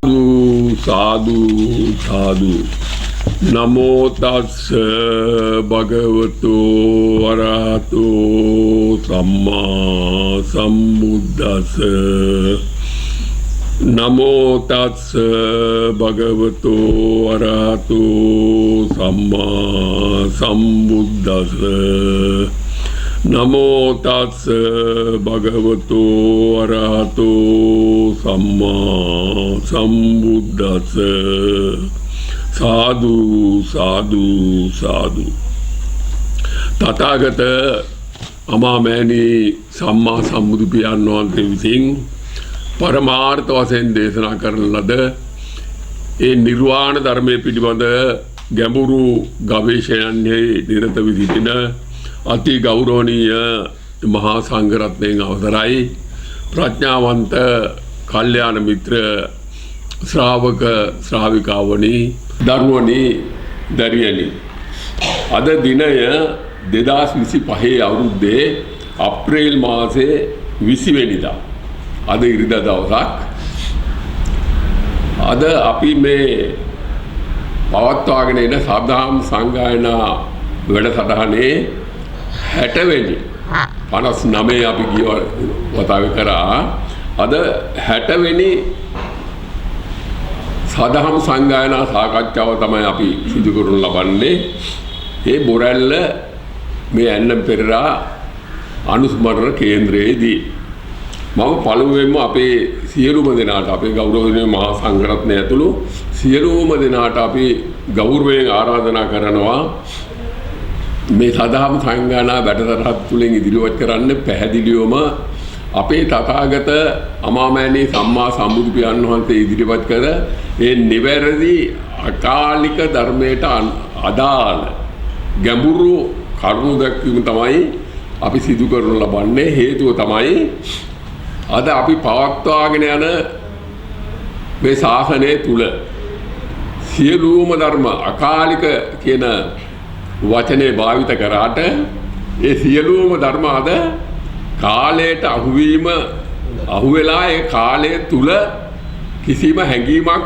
साधु साधु नमो तस्स भगवतो अरहतो सम्मा सम्बुद्धस्स नमो तस्स भगवतो अरहतो सम्मा सम्बुद्धस्स नमो तस्स भगवतो अरहतो सम्मा सम्बुद्धस्स साधु साधु साधु तथागत अमामैनी सम्मा सम्बुदु पियान वහන්සේ විසින් පරමාර්ථ වශයෙන් දේශනා කරන ලද ඒ නිර්වාණ ධර්මයේ පිළිබඳ ගැඹුරු ගවේෂණයේ නිරත වී සිටින අති ගෞරවනීය මහා සංඝරත්නයන් අවසරයි ප්‍රඥාවන්ත කල්යාණ මිත්‍ර ශ්‍රාවක ශ්‍රාවිකාවනි දරුවනි දරියනි අද දිනය 2025 අවුරුද්දේ අප්‍රේල් මාසේ 20 වෙනිදා අද ඉරිදා දවසක් අද අපි මේ පවත්වාගෙන එන සාධාම් සංගායනා වැඩසටහනේ 60 වෙනි 59 අපි ගිය වතාවේ කරා අද 60 වෙනි සාධාම් සංගායනා සාකච්ඡාව තමයි අපි සිදු කරනු ලබන්නේ ඒ බොරැල්ල මේ ඇන්නම් පෙරේරා අනුස්මරණ කේන්ද්‍රයේදී මම පළමුවෙන්ම අපේ සියලුම දෙනාට අපේ ගෞරවනීය මහා සංඝරත්නය ඇතුළු සියලුම දෙනාට අපි ගෞරවයෙන් ආරාධනා කරනවා මේ සාධාම් සංගායනා වැඩසටහන තුළින් ඉදිරියට කරන්න පැහැදිලිවම අපේ තථාගත අමාමෑණී සම්මා සම්බුදු පියාණන් වහන්සේ ඉදිරිපත් කර ඒ නිවැරදි අකාලික ධර්මයට අදාළ ගැඹුරු කරුණු දැක්වීම තමයි අපි සිදු කරනු ලබන්නේ හේතුව තමයි අද අපි පවත්වාගෙන යන මේ ශාසනය තුල සියලුම ධර්ම අකාලික කියන වචනේ භාවිත කරාට ඒ සියලුම ධර්ම අද කාලයට අහුවෙලා ඒ කාලය තුල කිසිම හැඟීමක්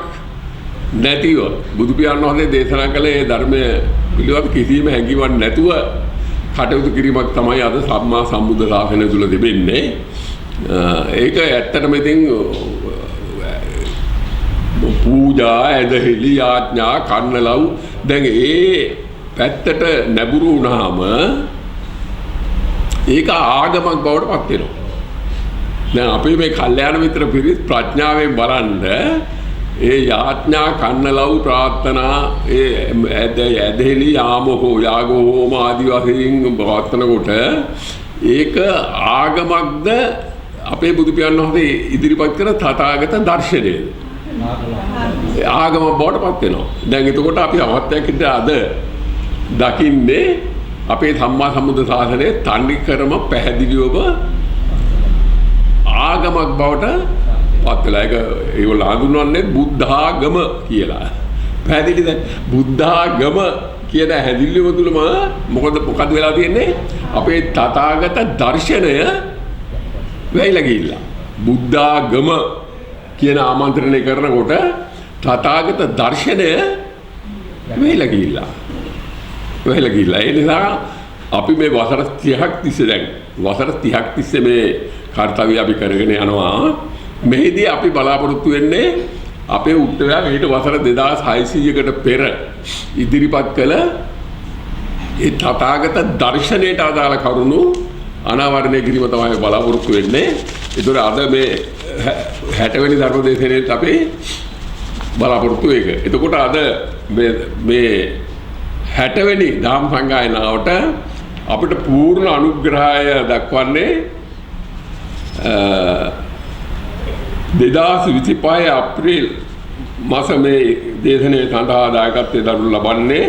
නැතිව බුදු පියාණන් වහන්සේ දේශනා කළ ඒ ධර්මය පිළිබඳ කිසිම හැඟීමක් නැතුව කටයුතු කිරීමක් තමයි අද සම්මා සම්බුද්ධ ශාසනය තුල තිබෙන්නේ. ඒක ඇත්තටම ඉතින් පූජා ඇදහිලි ආඥා කන්නලව් දැන් ඒ පැත්තට නැඹුරු වුණාම ඒක ආගමක් බවට පත් වෙනවා. දැන් අපි මේ කල්යාණ මිත්‍ර පිරිස් ප්‍රඥාවෙන් බලන්න ඒ යාඥා කන්නලව් ප්‍රාර්ථනා ඒ ඇදහිලි යාමෝ යාගෝ හෝම ආදි වශයෙන් ප්‍රාර්ථන කොට ඒක ආගමක්ද අපේ බුදු පියාණන් වහන්සේ ඉදිරිපත් කරන තථාගත දර්ශනයද ආගම බවට පත් වෙනවා. දැන් එතකොට අපි අවත්‍යකිට අද දකින්නේ අපේ සම්මා සම්බුද්ධ ශාසනයේ තනිකරම පැහැදිලිවම ආගමක් බවට පත් වෙලා ඒක ඒගොල්ලෝ හඳුන්වන්නේ බුද්ධාගම කියලා. පැහැදිලිද? බුද්ධාගම කියන හැදිල්ලුව තුලම මොකද වෙලා තියෙන්නේ? අපේ තථාගත දර්ශනය වෙයිලා ගිහිල්ලා. බුද්ධාගම කියන ආමන්ත්‍රණය කරනකොට තථාගත දර්ශනය වෙයිලා ගිහිල්ලා. ඒ නිසා අපි මේ වසර 30ක් තිස්සේ දැන් වසර 30ක් තිස්සේ මේ කාර්යය අපි කරගෙන යනවා. මෙහිදී අපි බලාපොරොත්තු වෙන්නේ අපේ උත්තරය මේට වසර 2600කට පෙර ඉදිරිපත් කළ ඒ තථාගත දර්ශනයට අදාළ කරුණු අනාවරණය කිරීම තමයි බලාපොරොත්තු වෙන්නේ. ඒතර අද මේ 60 වෙනි ධර්ම දේශනාවේ අපි බලාපොරොත්තු ඒක. එතකොට අද මේ 60 වෙනි ධම්ම සංගායනාවට අපිට පූර්ණ අනුග්‍රහය දක්වන්නේ 2025 අප්‍රේල් මාස මේ දේශනාවේ සඳහා දායකත්වයේ දරනු ලබන්නේ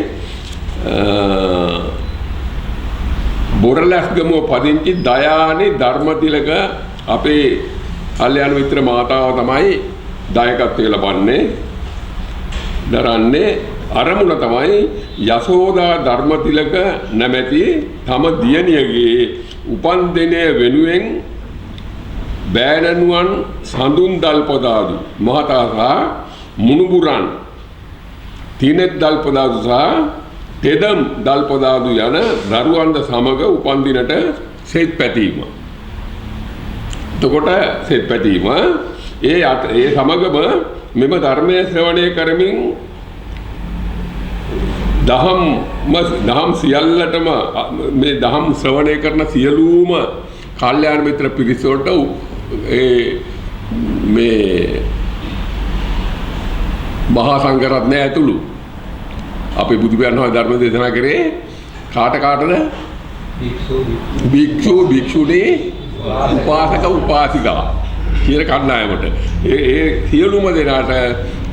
බොරලැස්ගමුව පදිංචි දයානි ධර්මතිලක අපේ කල්යාණ මිත්‍ර මාතාව තමයි දායකත්වයේ ලබන්නේ දරන්නේ අරමුණ තමයි යසෝදා ධර්මතිලක නැමැති තම දියණියගේ උපන් දිනය වෙනුවෙන් බෑණනුවන් සඳුන් දල්පදාදු මහතා මුණුබුරන් තිනෙත් දල්පදාදු සහ තෙදම් දල්පදාදු යන දරුවන්ද සමග උපන්දිනට සෙත් පැතීම. එතකොට සෙත් පැතීම ඒ සමගම මෙම ධර්මයේ ශ්‍රවණය කරමින් දහම් සියල්ලටම මේ දහම් ශ්‍රවණය කරන සියලුම කල්යාණ මිත්‍ර පිරිස වලට මේ මහා සංඝරත්නය ඇතුළු අපේ බුදු පියාණන් වහන්සේ ධර්ම දේශනා කරේ කාටද භික්ෂු භික්ෂුණී උපාසක උපාසිකා කියන කණ්ඩායමට ඒ සියලුම දෙනාට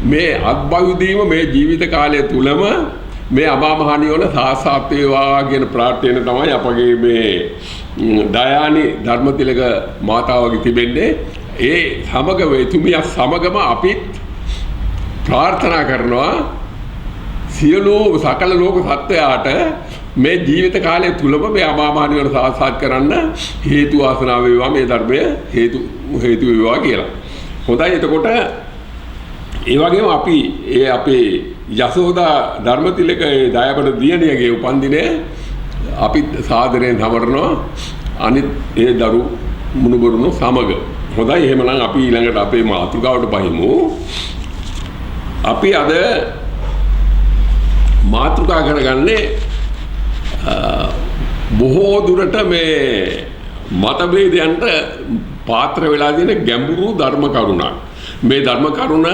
මේ අත්බවුදීම මේ ජීවිත කාලය තුලම මේ අමා මහ නිවන සාක්ෂාත් වේවා කියන ප්‍රාර්ථනාව තමයි අපගේ මේ දයානි ධර්මතිලක මාතාවගේ තිබෙන්නේ. ඒ සමග වේතුමිය සමගම අපිත් ප්‍රාර්ථනා කරනවා සියලු සකල ලෝක සත්වයාට මේ ජීවිත කාලය තුලම මේ අමා මහ නිවන සාක්ෂාත් කරන්න හේතු වාසනා වේවා මේ ධර්මය හේතු වේවා කියලා. හොඳයි. එතකොට ඒ වගේම අපි අපේ යසෝදා ධර්මතිලක දයාබර දියණියගේ උපන්දිනය අපි සාදරයෙන් සමරනවා අනිත් ඒ දරු මුණුබුරුණු සමග. හොඳයි. එහෙමනම් අපි ඊළඟට අපේ මාතෘකාවට පහිමු. අපි අද මාතෘකා කරගන්නේ බොහෝ දුරට මේ මතභේදයන්ට පාත්‍ර වෙලා තියෙන ගැඹුරු ධර්ම කරුණක්. මේ ධර්ම කරුණ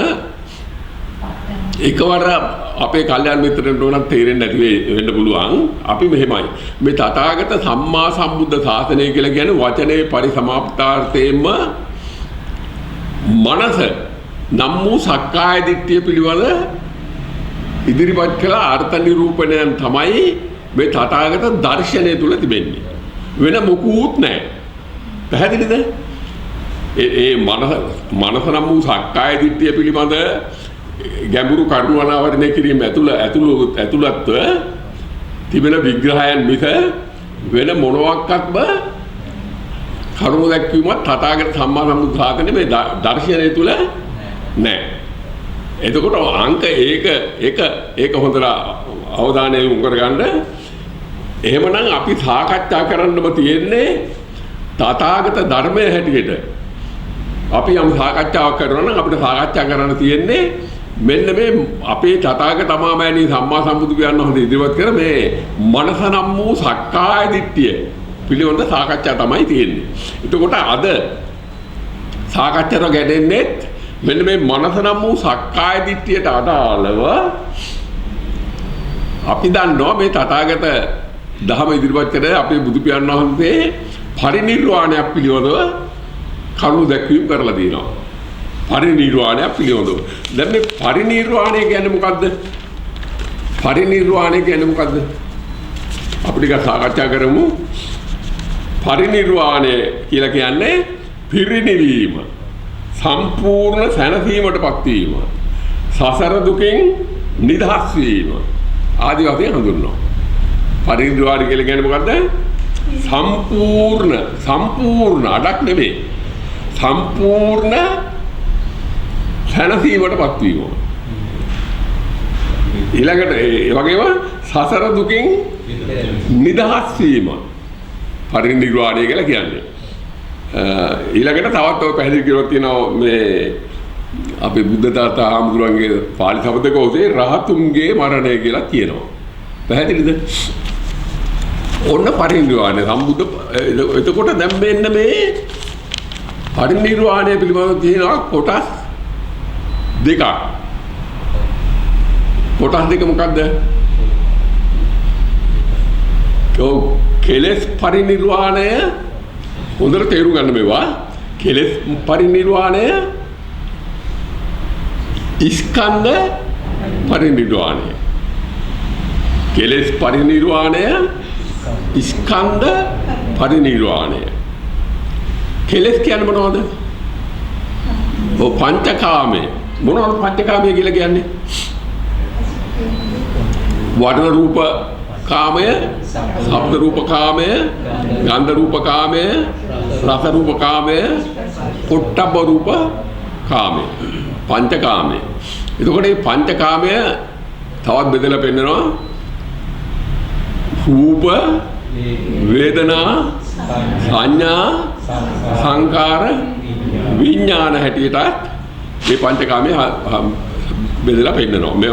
එකවර අපේ කල්යාණ මිත්‍රයන්ට උනත් තේරෙන්නේ නැති වෙන්න පුළුවන්. අපි මෙහෙමයි. මේ තථාගත සම්මා සම්බුද්ධ ශාසනය කියලා කියන්නේ වචනේ පරිසමාප්තාර්ථයෙන්ම මනස නම් වූ සක්කාය දිට්ඨිය පිළිබඳ ඉදිරිපත් කළ අර්ථ නිරූපණයන් තමයි මේ තථාගත දර්ශනය තුල තිබෙන්නේ. වෙන මොකුත් නැහැ. පැහැදිලිද? ඒ මනස නම් වූ සක්කාය දිට්ඨිය පිළිබඳ ගැඹුරු කරුණු අනාවරණය කිරීම ඇතුළත්ව තිබෙන විග්‍රහයන් මිස වෙන මොනවාක්වත්ම කරුණු දැක්වීමක් තථාගත සම්මා සම්බුද්ධ ශාසනයේ මේ දර්ශනය තුල නැහැ. එතකොට අංක ඒක හොඳට අවධානය යොමු කරගන්න. එහෙමනම් අපි සාකච්ඡා කරන්නම තියෙන්නේ තථාගත ධර්මයේ හැටියට. අපි යම් සාකච්ඡාවක් කරනවා නම් අපිට සාකච්ඡා කරන්න තියෙන්නේ මෙන්න මේ අපේ තථාගත අමාමෑණී සම්මා සම්බුදු පියාණන් වහන්සේ ඉදිරිපත් කර මේ මනස නම් වූ සක්කාය දිට්ඨිය පිළිබඳ සාකච්ඡා තමයි තියෙන්නේ. එතකොට අද සාකච්ඡාවට ගැටෙන්නේ මෙන්න මේ මනස නම් වූ සක්කාය දිට්ඨියට අදාළව අපි දන්නවා මේ තථාගත දහම ඉදිරිපත් කර අපේ බුදු පියාණන් වහන්සේ පරිනිර්වාණයක් පිළිබඳව කරුණු දැක්වීම කරලා තියෙනවා. පරිනිර්වාණයක් පිළිබඳව. දැන් මේ පරිනිර්වාණය කියන්නේ මොකද්ද? පරිනිර්වාණය කියන්නේ මොකද්ද? අපි ටිකක් සාකච්ඡා කරමු. පරිනිර්වාණය කියලා කියන්නේ පිරිනිවීම, සම්පූර්ණ සැනසීමටපත් වීම, සසර දුකෙන් නිදහස් වීම ආදී වශයෙන් හඳුන්වනවා. පරිනිර්වාණය කියලා කියන්නේ මොකද්ද? සම්පූර්ණ අඩක් නෙමෙයි. සම්පූර්ණ සැනසීමටපත් වීම. ඊළඟට ඒ වගේම සසර දුකින් නිදහස් වීම පරිනිර්වාණය කියලා කියන්නේ. ඊළඟට තවත් ඔය පැහැදිලි කරලා තියෙනවා මේ අපේ බුද්ධ තාත්තා හාමුදුරන්ගේ පාලි ශබ්දක ඔසේ රහතුන්ගේ මරණය කියලා කියනවා. පැහැදිලිද? ඔන්න පරිනිර්වාණය සම්බුද්ධ. එතකොට දැන් මෙන්න මේ පරිනිර්වාණය පිළිබඳව තියෙනවා කොටස් දෙකක්. කොටස් දෙක මොකද්ද? කෙලෙස් පරිනිර්වාණය හොඳට තේරුම් ගන්න මේවා. කෙලෙස් පරිනිර්වාණය, ස්කන්ධ පරිනිර්වාණය. කෙලෙස් පරිනිර්වාණය, ස්කන්ධ පරිනිර්වාණය. කෙලෙස් කියන්නේ මොනවද? පංචකාමය. මොනවද පංචකාමය කියලා කියන්නේ? වර්ණ රූප කාමය, ශබ්ද රූප කාමය, ගන්ධ රූප කාමය, රස රූප කාමය, පොට්ටබ්බ රූප කාමය. පංචකාමය. එතකොට මේ පංචකාමය තවත් බෙදලා පෙන්නනවා රූප වේදනා සංඥා සංකාර විඥාන හැටියට මේ පංචකාමය බෙදලා පෙන්නනවා. මේ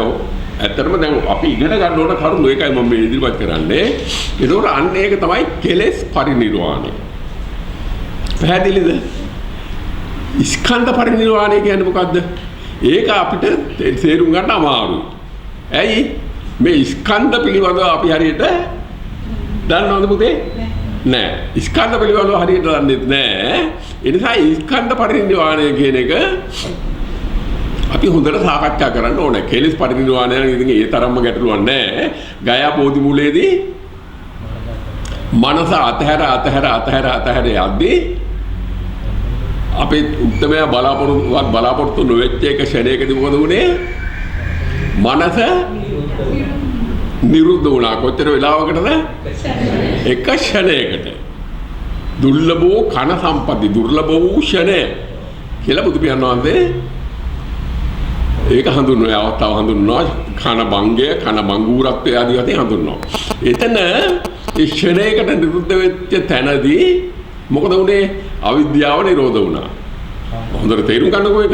ඇත්තටම දැන් අපි ඉගෙන ගන්න ඕන කරුණු ඒකයි මම මේ ඉදිරිපත් කරන්නේ. ඒකෝර අන්න ඒක තමයි කෙලෙස් පරිනිර්වාණය. පැහැදිලිද? ස්කන්ධ පරිනිර්වාණය කියන්නේ මොකද්ද? ඒක අපිට තේරුම් ගන්න අමාරුයි. ඇයි? මේ ස්කන්ධ පිළිබඳව අපි හරියට දන්නවද පුතේ? නෑ. ස්කන්ධ පිළිබඳව හරියට දන්නේ නෑ. ඒ නිසා ස්කන්ධ පරිනිර්වාණය කියන එක අපි හොඳට සාකච්ඡා කරන්න ඕනේ. කෙලෙස් පරිනිර්වාණය නම් ඉතින් ඒ තරම්ම ගැටලුවක් නෑ. ගයා බෝධි මූලයේදී මනස අතහැර යද්දී අපේ උත්තරය බලාපොරොත්තු නොවෙච්ච එක ශරණයකදී මොකද වුනේ? මනස නිරුද්ධ වුණා. කොච්චර වෙලාවකටද? එක ශරණයකට. දුර්ලභෝ කන සම්පatti දුර්ලභ වූ ශරණය කියලා බුදු පියාණන් වහන්සේ ඒක හඳුන්වන අවස්ථාව හඳුන්වනවා. කන භංගය, කන භංගූරත්වය ආදී වශයෙන් හඳුන්වනවා. එතන ඒ ශරණයකට නිරුද්ධ වෙච්ච තැනදී මොකද වුනේ? අවිද්‍යාව නිරෝධ වුණා. හොඳට තේරුම් ගන්නකෝ ඒක.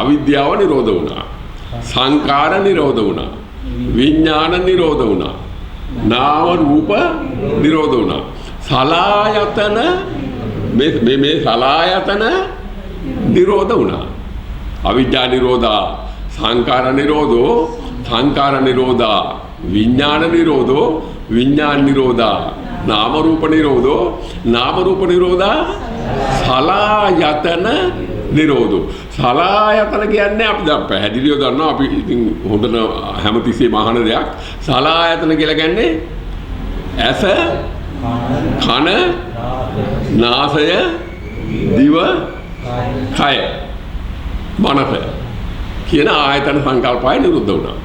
අවිද්‍යාව නිරෝධ වුණා. සංකාර නිරෝධ වුණා. විඥාන නිරෝධ වුණා. නාම රූප නිරෝධ වුණා. සලායතන මේ සලායතන නිරෝධ වුණා. අවිද්‍යා නිරෝධා, සංකාර නිරෝධෝ, සංකාර නිරෝධා, විඥාන නිරෝධෝ, විඥාන නිරෝධා, නාම රූප නිරෝධෝ, නාම රූප නිරෝධා, සලායතන නිරෝධෝ. සලායතන කියන්නේ අපි දැන් පැහැදිලිව දන්නවා. අපි ඉතින් හොඳට හැමතිස්සෙම අහන දෙයක්. සලායතන කියලා කියන්නේ ඇස, කන, නාසය, දිව, කය, මනස කියන ආයතන සංකල්පය නිරුද්ධ වුණා.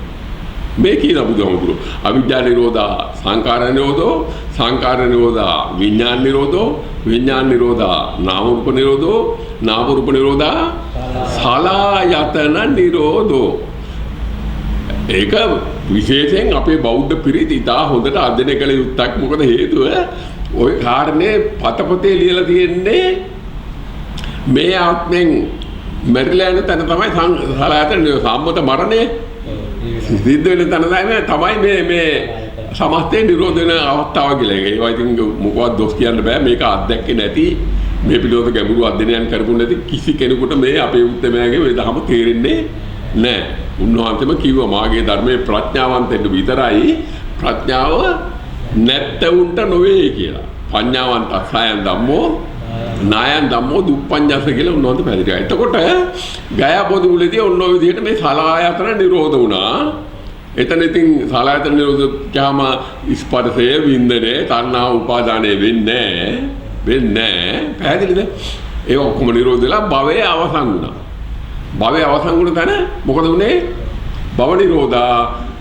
මේ කියන බුදුහමතුරු අවිද්‍යා නිරෝධා, සංකාර නිරෝධෝ, සංකාර නිරෝධා, විඥාන නිරෝධෝ, විඥාන නිරෝධා, නාම රූප නිරෝධෝ, නාම රූප නිරෝධා, සලායතන නිරෝධෝ. ඒක විශේෂයෙන් අපේ බෞද්ධ පිරිත ඉතා හොඳට අධ්‍යයනය කළ යුත්තක්. මොකද හේතුව ওই කාරණේ පතපතේ ලියලා තියෙන්නේ මේ ආත්මෙන් මැරිලා යන තැන තමයි සලායතන සම්මත මරණය සිද්ධ වෙන තැන තමයි මේ සමස්තේ නිරෝධ වෙන අවස්ථාව කියලා. ඒවා ඉතින් මොකවත් දොස් කියන්න බෑ. මේක අත්දැකේ නැති, මේ පිළිවෙත ගැඹුරු අධ්‍යයනයන් කරපු නැති කිසි කෙනෙකුට මේ අපේ උත්තරමයාගේ මේ ධර්ම තේරෙන්නේ නැහැ. උන්වහන්සේම කිව්වා මාගේ ධර්මයේ ප්‍රඥාවන්තෙන්ට විතරයි, ප්‍රඥාව නැත්තවුන්ට නොවේ කියලා. පඤ්ඤාවන්ත සයන් ධම්මෝ නායන් ධම්මෝ දුප්පඤ්ඤස කියලා උන්වහන්සේ පැහැදිලි කරා. එතකොට ගයා බෝධි මුලදී ඔන්න ඔය විදිහට මේ සලායතන නිරෝධ වුණා. එතන ඉතින් සලායතන නිරෝධ කියම ස්පර්ශය, වින්දනය, තණ්හා, උපාදානය වෙන්නේ පැහැදිලිද? ඒ ඔක්කොම නිරෝධ වෙලා භවයේ අවසන් වුණා. භවයේ අවසන් වුණ තැන මොකද වුනේ? භව නිරෝධා,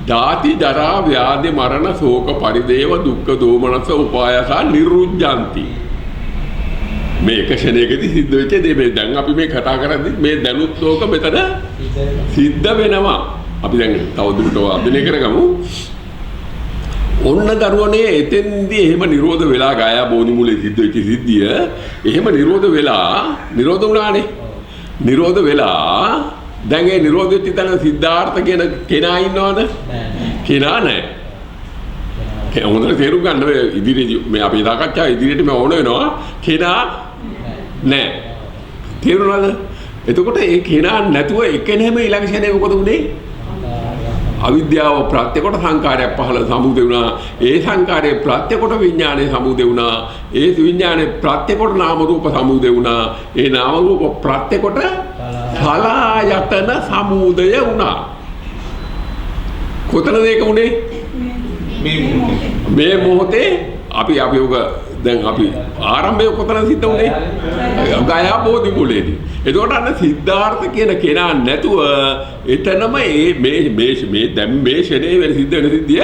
ජාති ජරා ව්‍යාධි මරණ ශෝක පරිදේව දුක්ඛ දෝමනස උපායස නිරුද්ධಂತಿ. මේ එක ශරණයකදී සිද්ධ වෙච්ච දේ මේ දැන් අපි මේ කතා කරද්දි මේ දැනුත් ලෝක මෙතන සිද්ධ වෙනවා. අපි දැන් තවදුරටත් අධ්‍යයනය කරගමු. ඔන්න දරුවනේ එතෙන්දී එහෙම නිරෝධ වෙලා ගායා බෝධි මූලයේ සිද්ධ වෙච්ච සිද්ධිය එහෙම නිරෝධ වුණානේ. නිරෝධ වෙලා දැන් ඒ නිරෝධ වෙච්ච තැන සිද්ධාර්ථ කියන කෙනා ඉන්නවද? කෙනා නැහැ. හොඳට තේරුම් ගන්න මේ ඉදිරියේ මේ අපේ සාකච්ඡාව ඉදිරියට මේ ඕන වෙනවා. කෙනා නැහැ. තේරුණාද? එතකොට ඒ කෙනා නැතුව එකෙනෙම ඊළඟ ශරණේ මොකද උනේ? අවිද්‍යාව ප්‍රත්‍ය කොට සංකාරයක් පහළ සමුදේ වුණා. ඒ සංකාරයේ ප්‍රත්‍ය කොට විඥානයේ සමුදේ වුණා. ඒ විඥානයේ ප්‍රත්‍ය කොට නාම රූප සමුදේ වුණා. ඒ නාම රූප ප්‍රත්‍ය කොට සලායතන සමුදය වුණා. කොතනද ඒක උනේ? මේ මොහොතේ අපි ඔක දැන් අපි ආරම්භය කොතන සිද්ධ වුනේ? ගයා බෝධි මූලයේදී. එතකොට අන්න සිද්ධාර්ථ කියන කෙනා නැතුව එතනම මේ දැන් මේ ශරණේ වෙන සිද්ධ වෙන සිද්ධිය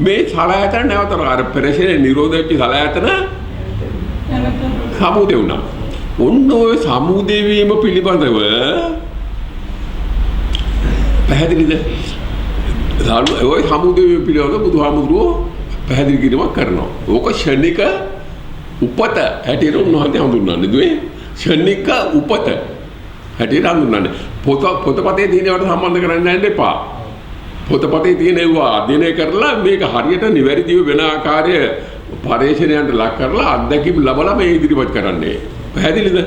මේ සලායතන නැවතර අර පෙරශරේ නිරෝධ වෙච්ච සලායතන සමුදේ වුණා. ඔන්න ඔය සමුදේ වීම පිළිබඳව පැහැදිලිද? ඔය සමුදය පිළිබඳව බුදුහාමුදුරුවෝ පැහැදිලි කිරීමක් කරනවා. ඕක ෂණික උපත හැටියට උන්වහන්සේ හඳුන්වන්නේ. දුවේ ෂණික උපත හැටියට හඳුන්වන්නේ. පොතපතේ තියෙනවට සම්බන්ධ කරන්න යන්න එපා. පොතපතේ තියෙන ඒවා අධ්‍යයනය කරලා මේක හරියට නිවැරදිව වෙන ආකාරය පරීක්ෂණයන්ට ලක් කරලා අත්දැකීම් ලබලා මේ ඉදිරිපත් කරන්නේ. පැහැදිලිද?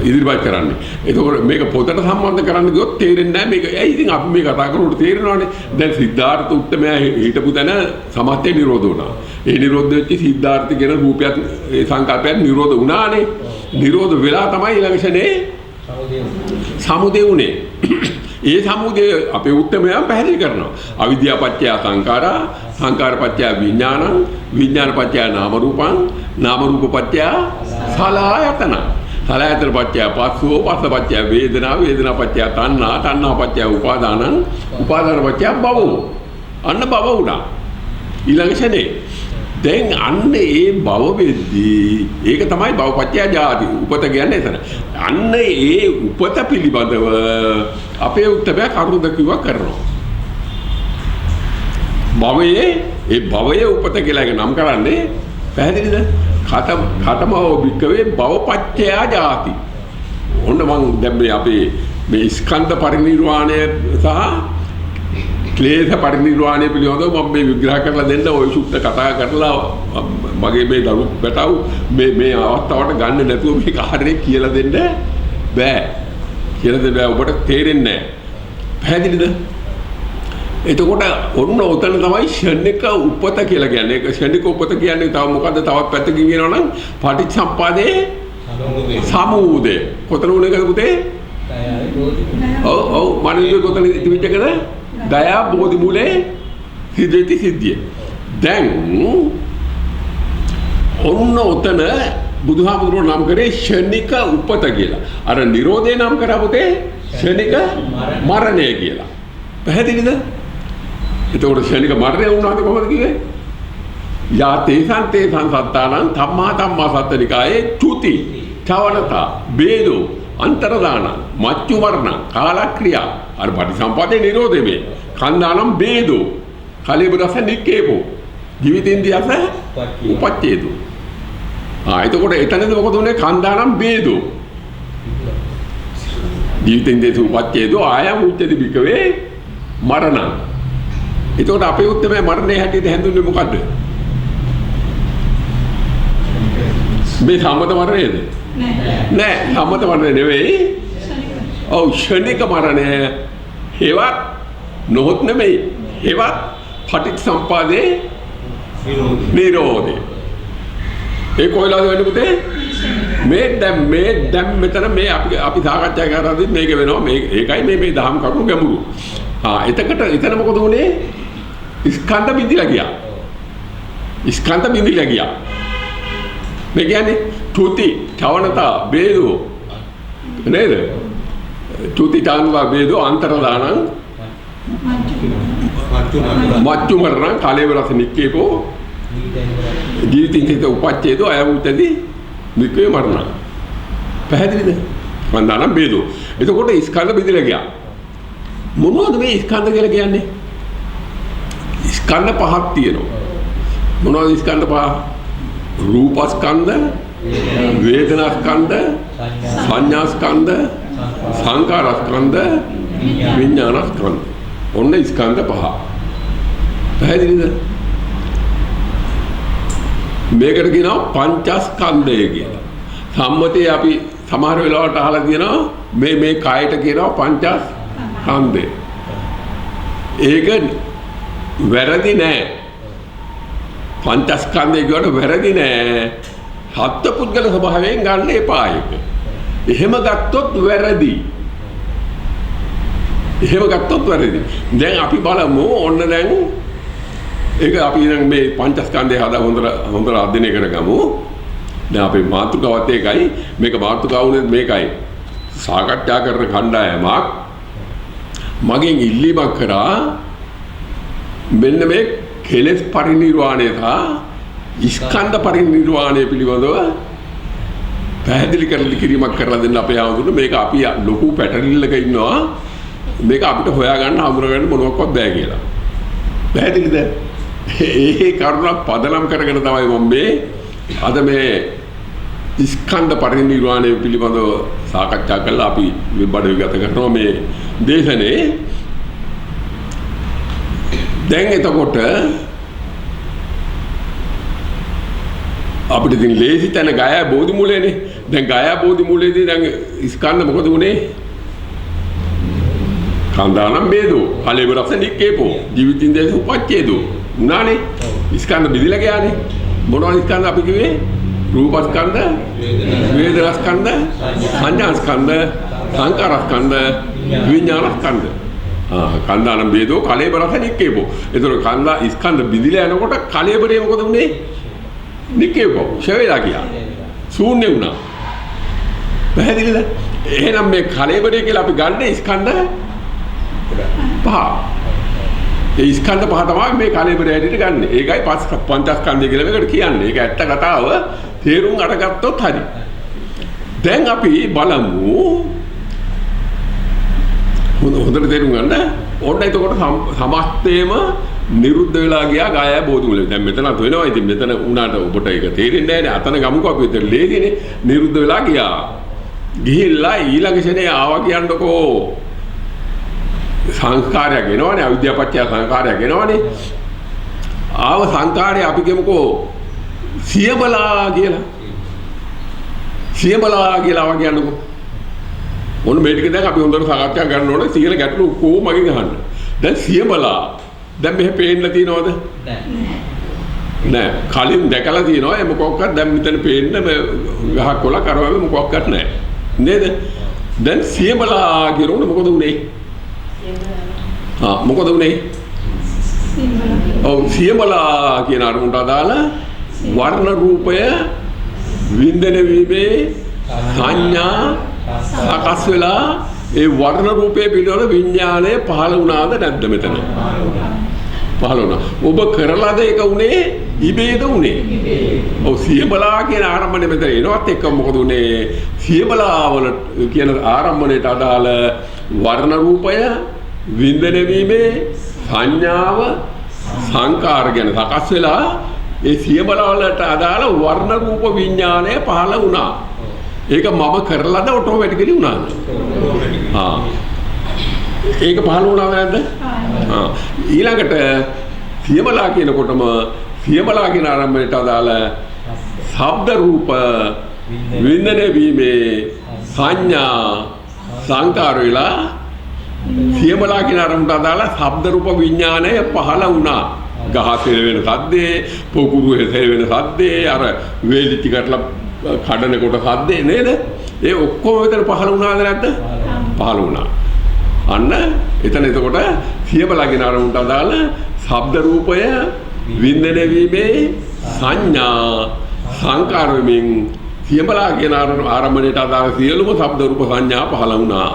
ඉදිරිපත් කරන්නේ. එතකොට මේක පොතට සම්බන්ධ කරන්න ගියොත් තේරෙන්නේ නැහැ මේක. ඇයි ඉතින් අපි මේ කතා කරනකොට තේරෙනවානේ. දැන් සිද්ධාර්ථ උත්තමයා හිටපු තැන සමස්තය නිරෝධ වුණා. ඒ නිරෝධ වෙච්ච සිද්ධාර්ථ කියන රූපයත් ඒ සංකල්පයත් නිරෝධ වුණානේ. නිරෝධ වෙලා තමයි ඊළඟ ෂනේ සමුදය උනේ. ඒ සමුදය අපේ උත්තමයන් පැහැදිලි කරනවා. අවිද්‍යාව පත්‍ය සංඛාරා, සංඛාර පත්‍ය විඥානං, විඥාන පත්‍ය නාම රූපං, නාම රූප පත්‍ය සලආයතන. සලආයතන පත්‍ය පස්සෝ, පස්ස පත්‍ය වේදනා, වේදනා පත්‍ය තණ්හා, තණ්හා පත්‍ය උපාදානං, උපාදාන පත්‍ය භවෝ. අන්න භව උනා. ඊළඟ ෂනේ දැන් අන්න ඒ භව වෙද්දී ඒක තමයි භවපත්‍ය ජාති උපත කියන්නේ එතන. අන්න ඒ උපත පිළිබඳව අපේ උත්තමයා කරුණු දක්වා කරනවා. ඒ භවයේ උපත කියලා නම් කරන්නේ පැහැදිලිද? කතමෝ වික්කවේ භවපත්‍ය ජාති. ඔන්න මම දැන් මේ අපේ මේ ස්කන්ධ පරිනිර්වාණය සහ ක්ලේශ පරිනිර්වාණය පිළිබඳව මම මේ විග්‍රහ කරලා දෙන්න ওই සුත්ත කතා කරලා මගේ මේ දරු පැටව මේ අවස්ථාවට ගන්න නැතුව මේක හරියට කියලා දෙන්න බෑ. කියලා දෙන්න බෑ. ඔබට තේරෙන්නේ නැහැ. පැහැදිලිද? එතකොට ඔන්න ඔතන තමයි ෂණික උපත කියලා කියන්නේ. ඒක ෂණික උපත කියන්නේ තව මොකද්ද? තවත් පැත්තකින් කියනවා නම් පටිච්චසම්පාදේ සමුදය. කොතන උනේකද පුතේ? ඔව් මනියු කොතන තිබිච්චකද? දයා බෝධි මූලේ සිද්ධි සිද්ධිය. දැන් ඔන්න ඔතන බුදුහාමුදුරුවෝ නම් කරේ ෂණික උපත කියලා. අර නිරෝධය නම් කරා පුතේ ෂණික මරණය කියලා. පැහැදිලිද? එතකොට ෂණික මරණය වුණාද කොහොමද කිව්වේ? යා තේසං සත්තානං ධම්මා සත්තනිකායේ චුති චවනතා බේදෝ අන්තරදාන මච්චු වර්ණ කාලක්‍රියා අර පටිසම්පාදේ නිරෝධේ මේ කන්දානම් බේදෝ කලෙබරස නික්කේපෝ ජීවිතින්දියස උපච්ඡේදෝ. එතකොට එතනද මොකද උනේ? කන්දානම් බේදෝ ජීවිතින්දියස උපච්ඡේදෝ ආයම් උච්චති බිකවේ මරණ. එතකොට අපේ උත්තමයේ මරණය හැටියට හැඳින්වෙන්නේ මොකද්ද? මේ සම්මත මරණයද? නෑ සම්මත මරණය නෙවෙයි. ඔව් ෂණික මරණය. හේවත් නොහොත් නෙමෙයි. හේවත් පටිච්චසම්පාදේ නිරෝධේ. ඒ කොයිලාද වෙන්නේ පුතේ? මේ දැන් මෙතන මේ අපි සාකච්ඡා කරද්දී මේක වෙනවා. ඒකයි මේ දහම් කරුණු ගැඹුරු. එතන මොකද උනේ? ස්කන්ධ බිඳිලා ගියා. ස්කන්ධ බිඳිලා ගියා. මේ කියන්නේ චුති චවනතා බේදෝ නේද? චුති චවනතා බේදෝ අන්තරදානං මච්චු මරණ කාලේවරස නික්කේපෝ ජීවිතින්දිත උපච්ඡේදෝ අයමුත්තදී නික්කේ මරණ. පැහැදිලිද? වන්දානම් බේදෝ. එතකොට ස්කන්ධ බෙදලා ගියා. මොනවද මේ ස්කන්ධ කියලා කියන්නේ? ස්කන්ධ පහක් තියෙනවා. මොනවද ස්කන්ධ පහ? රූපස්කන්ධ, වේදනාස්කන්ධ, සංඥාස්කන්ධ, සංකාරස්කන්ධ, විඥානස්කන්ධ. ඔන්න ස්කන්ධ පහ. පැහැදිලිද? මේකට කියනවා පංචස්කන්ධය කියලා. සම්මතයේ අපි සමහර වෙලාවට අහලා තියෙනවා මේ කායයට කියනවා පංචස්කන්ධය. ඒක වැරදි නෑ. පංචස්කන්ධය කියවට වැරදි නෑ. සත්ත්ව පුද්ගල ස්වභාවයෙන් ගන්න එපා ඒක. එහෙම ගත්තොත් වැරදි. දැන් අපි බලමු ඔන්න දැන් ඒක අපි දැන් මේ පංචස්කන්ධය හදා හොඳට අධ්‍යයනය කරගමු. දැන් අපේ මාතෘකාවත් ඒකයි. මේක මාතෘකාවුනේ මේකයි. සාකච්ඡා කරන කණ්ඩායමක් මගෙන් ඉල්ලීමක් කරා මෙන්න මේ කෙලෙස් පරිනිර්වාණය සහ ස්කන්ධ පරිනිර්වාණය පිළිබඳව පැහැදිලි කිරීමක් කරලා දෙන්න අපේ ආවුදුන. මේක අපි ලොකු පැටලිල්ලක ඉන්නවා. මේක අපිට හොයාගන්න හඳුනගන්න මොනවක්වත් බෑ කියලා. පැහැදිලිද? ඒ කරුණ පදනම් කරගෙන තමයි මම මේ අද මේ ස්කන්ධ පරිනිර්වාණය පිළිබඳව සාකච්ඡා කරලා අපි බඩවිගත කරනවා මේ දේශනේ. දැන් එතකොට අපිට ඉතින් ලේසි තැන ගායා බෝධි මූලයනේ. දැන් ගායා බෝධි මූලයේදී දැන් ස්කන්ධ මොකද උනේ? කන්දානම් බේදෝ කලෙබරස නික්කේපෝ ජීවිතින් දේශ උපච්ඡේදෝ උනානේ. ස්කන්ධ බෙදලා ගියානේ. මොනවද ස්කන්ධ අපි කිව්වේ? රූපස්කන්ධ, වේදනාස්කන්ධ, සංඥාස්කන්ධ, සංකාරස්කන්ධ, විඥානස්කන්ධ. කන්දානම් බේදෝ කලෙබරස නික්කේපෝ. ඒතර කන්දා ස්කන්ධ බෙදලා යනකොට කලෙබරේ මොකද උනේ? නික්කේපෝ ෂෙවෙලා ගියා. ශූන්‍ය වුණා. පැහැදිලිද? එහෙනම් මේ කලෙබරේ කියලා අපි ගන්න ස්කන්ධ පහ. ඒ ස්කන්ධ පහ තමයි මේ කලෙබරේ හැටියට ගන්න. ඒකයි පංචස්කන්ධය කියලා මේකට කියන්නේ. ඒක ඇත්ත කතාව තේරුම් අරගත්තොත් හරි. දැන් අපි බලමු හොඳට තේරුම් ගන්න. ඕන්න එතකොට සමස්තේම නිරුද්ධ වෙලා ගියා ගායා බෝධි මූලය. දැන් මෙතනත් වෙනවා. ඉතින් මෙතන උනාට ඔබට ඒක තේරෙන්නේ නැහැ නේ. අතන ගමුකෝ අපි විතර ලේසිනේ. නිරුද්ධ වෙලා ගියා. ගිහිල්ලා ඊළඟ ෂනේ ආවා කියන්නකෝ. සංස්කාරයක් එනවනේ. අවිද්‍යාපච්චය සංස්කාරයක් එනවනේ. ආව සංස්කාරය අපි කියමුකෝ සියබලා කියලා. සියබලා කියලා ආවා කියන්නකෝ. මොන මේ ටික දැන් අපි හොඳට සාකච්ඡා කරන්න ඕනේ. සියල ගැටලු කොහොම මගෙන් අහන්න. දැන් සියබලා දැන් මෙහෙ පේන්න තියනවද? නෑ. කලින් දැකලා තියනවා. ඒ මොකක්වත් දැන් මෙතන පේන්න ගහක් කොළ කරවම මොකක්වත් නෑ. නේද? දැන් සියබලා කියනොත් මොකද උනේ? මොකද උනේ? ඔව් සියබලා කියන අරමුණට අදාළ වර්ණ රූපය වින්දන වීමේ සංඥා සකස් වෙලා ඒ වර්ණ රූපයේ පිළිවෙල විඥානය පහළ වුණාද නැද්ද මෙතන? පහළ වුණා. ඔබ කරලාද ඒක උනේ? ඉබේද උනේ? ඔව් සියබලා කියන ආරම්භණය මෙතන එනවත් එක්ක මොකද උනේ? සියබලා වල කියන ආරම්භණයට අදාළ වර්ණ රූපය වින්දන වීමේ සංඥාව සංකාර ගැන සකස් වෙලා ඒ සියබලා වලට අදාළ වර්ණ රූප විඥානය පහළ වුණා. ඒක මම කරලාද ඔටෝමැටිකලි වුණාද? ඒක පහළ වුණාද නැද්ද? ඊළඟට සියබලා කියනකොටම සියබලා කියන ආරම්භයට අදාළ ශබ්ද රූප වින්දනය වීමේ සංඥා සංකාර වෙලා සියබලා කියන ආරම්භයට අදාළ ශබ්ද රූප විඥානය පහළ වුණා. ගහසේ වෙන සද්දේ, පොකුරු හේ වෙන සද්දේ, අර වේලිච්ච කටලා කඩනකොට සද්දේ නේද? ඒ ඔක්කොම විතර පහළ වුණාද නැද්ද? පහළ වුණා. අන්න එතන එතකොට සියබලාගෙන ආරමුණට අදාළ ශබ්ද රූපය වින්දනය වීමේ සංඥා සංකාර වෙමින් සියබලාගෙන ආරම්භණයට අදාළ සියලුම ශබ්ද රූප සංඥා පහළ වුණා.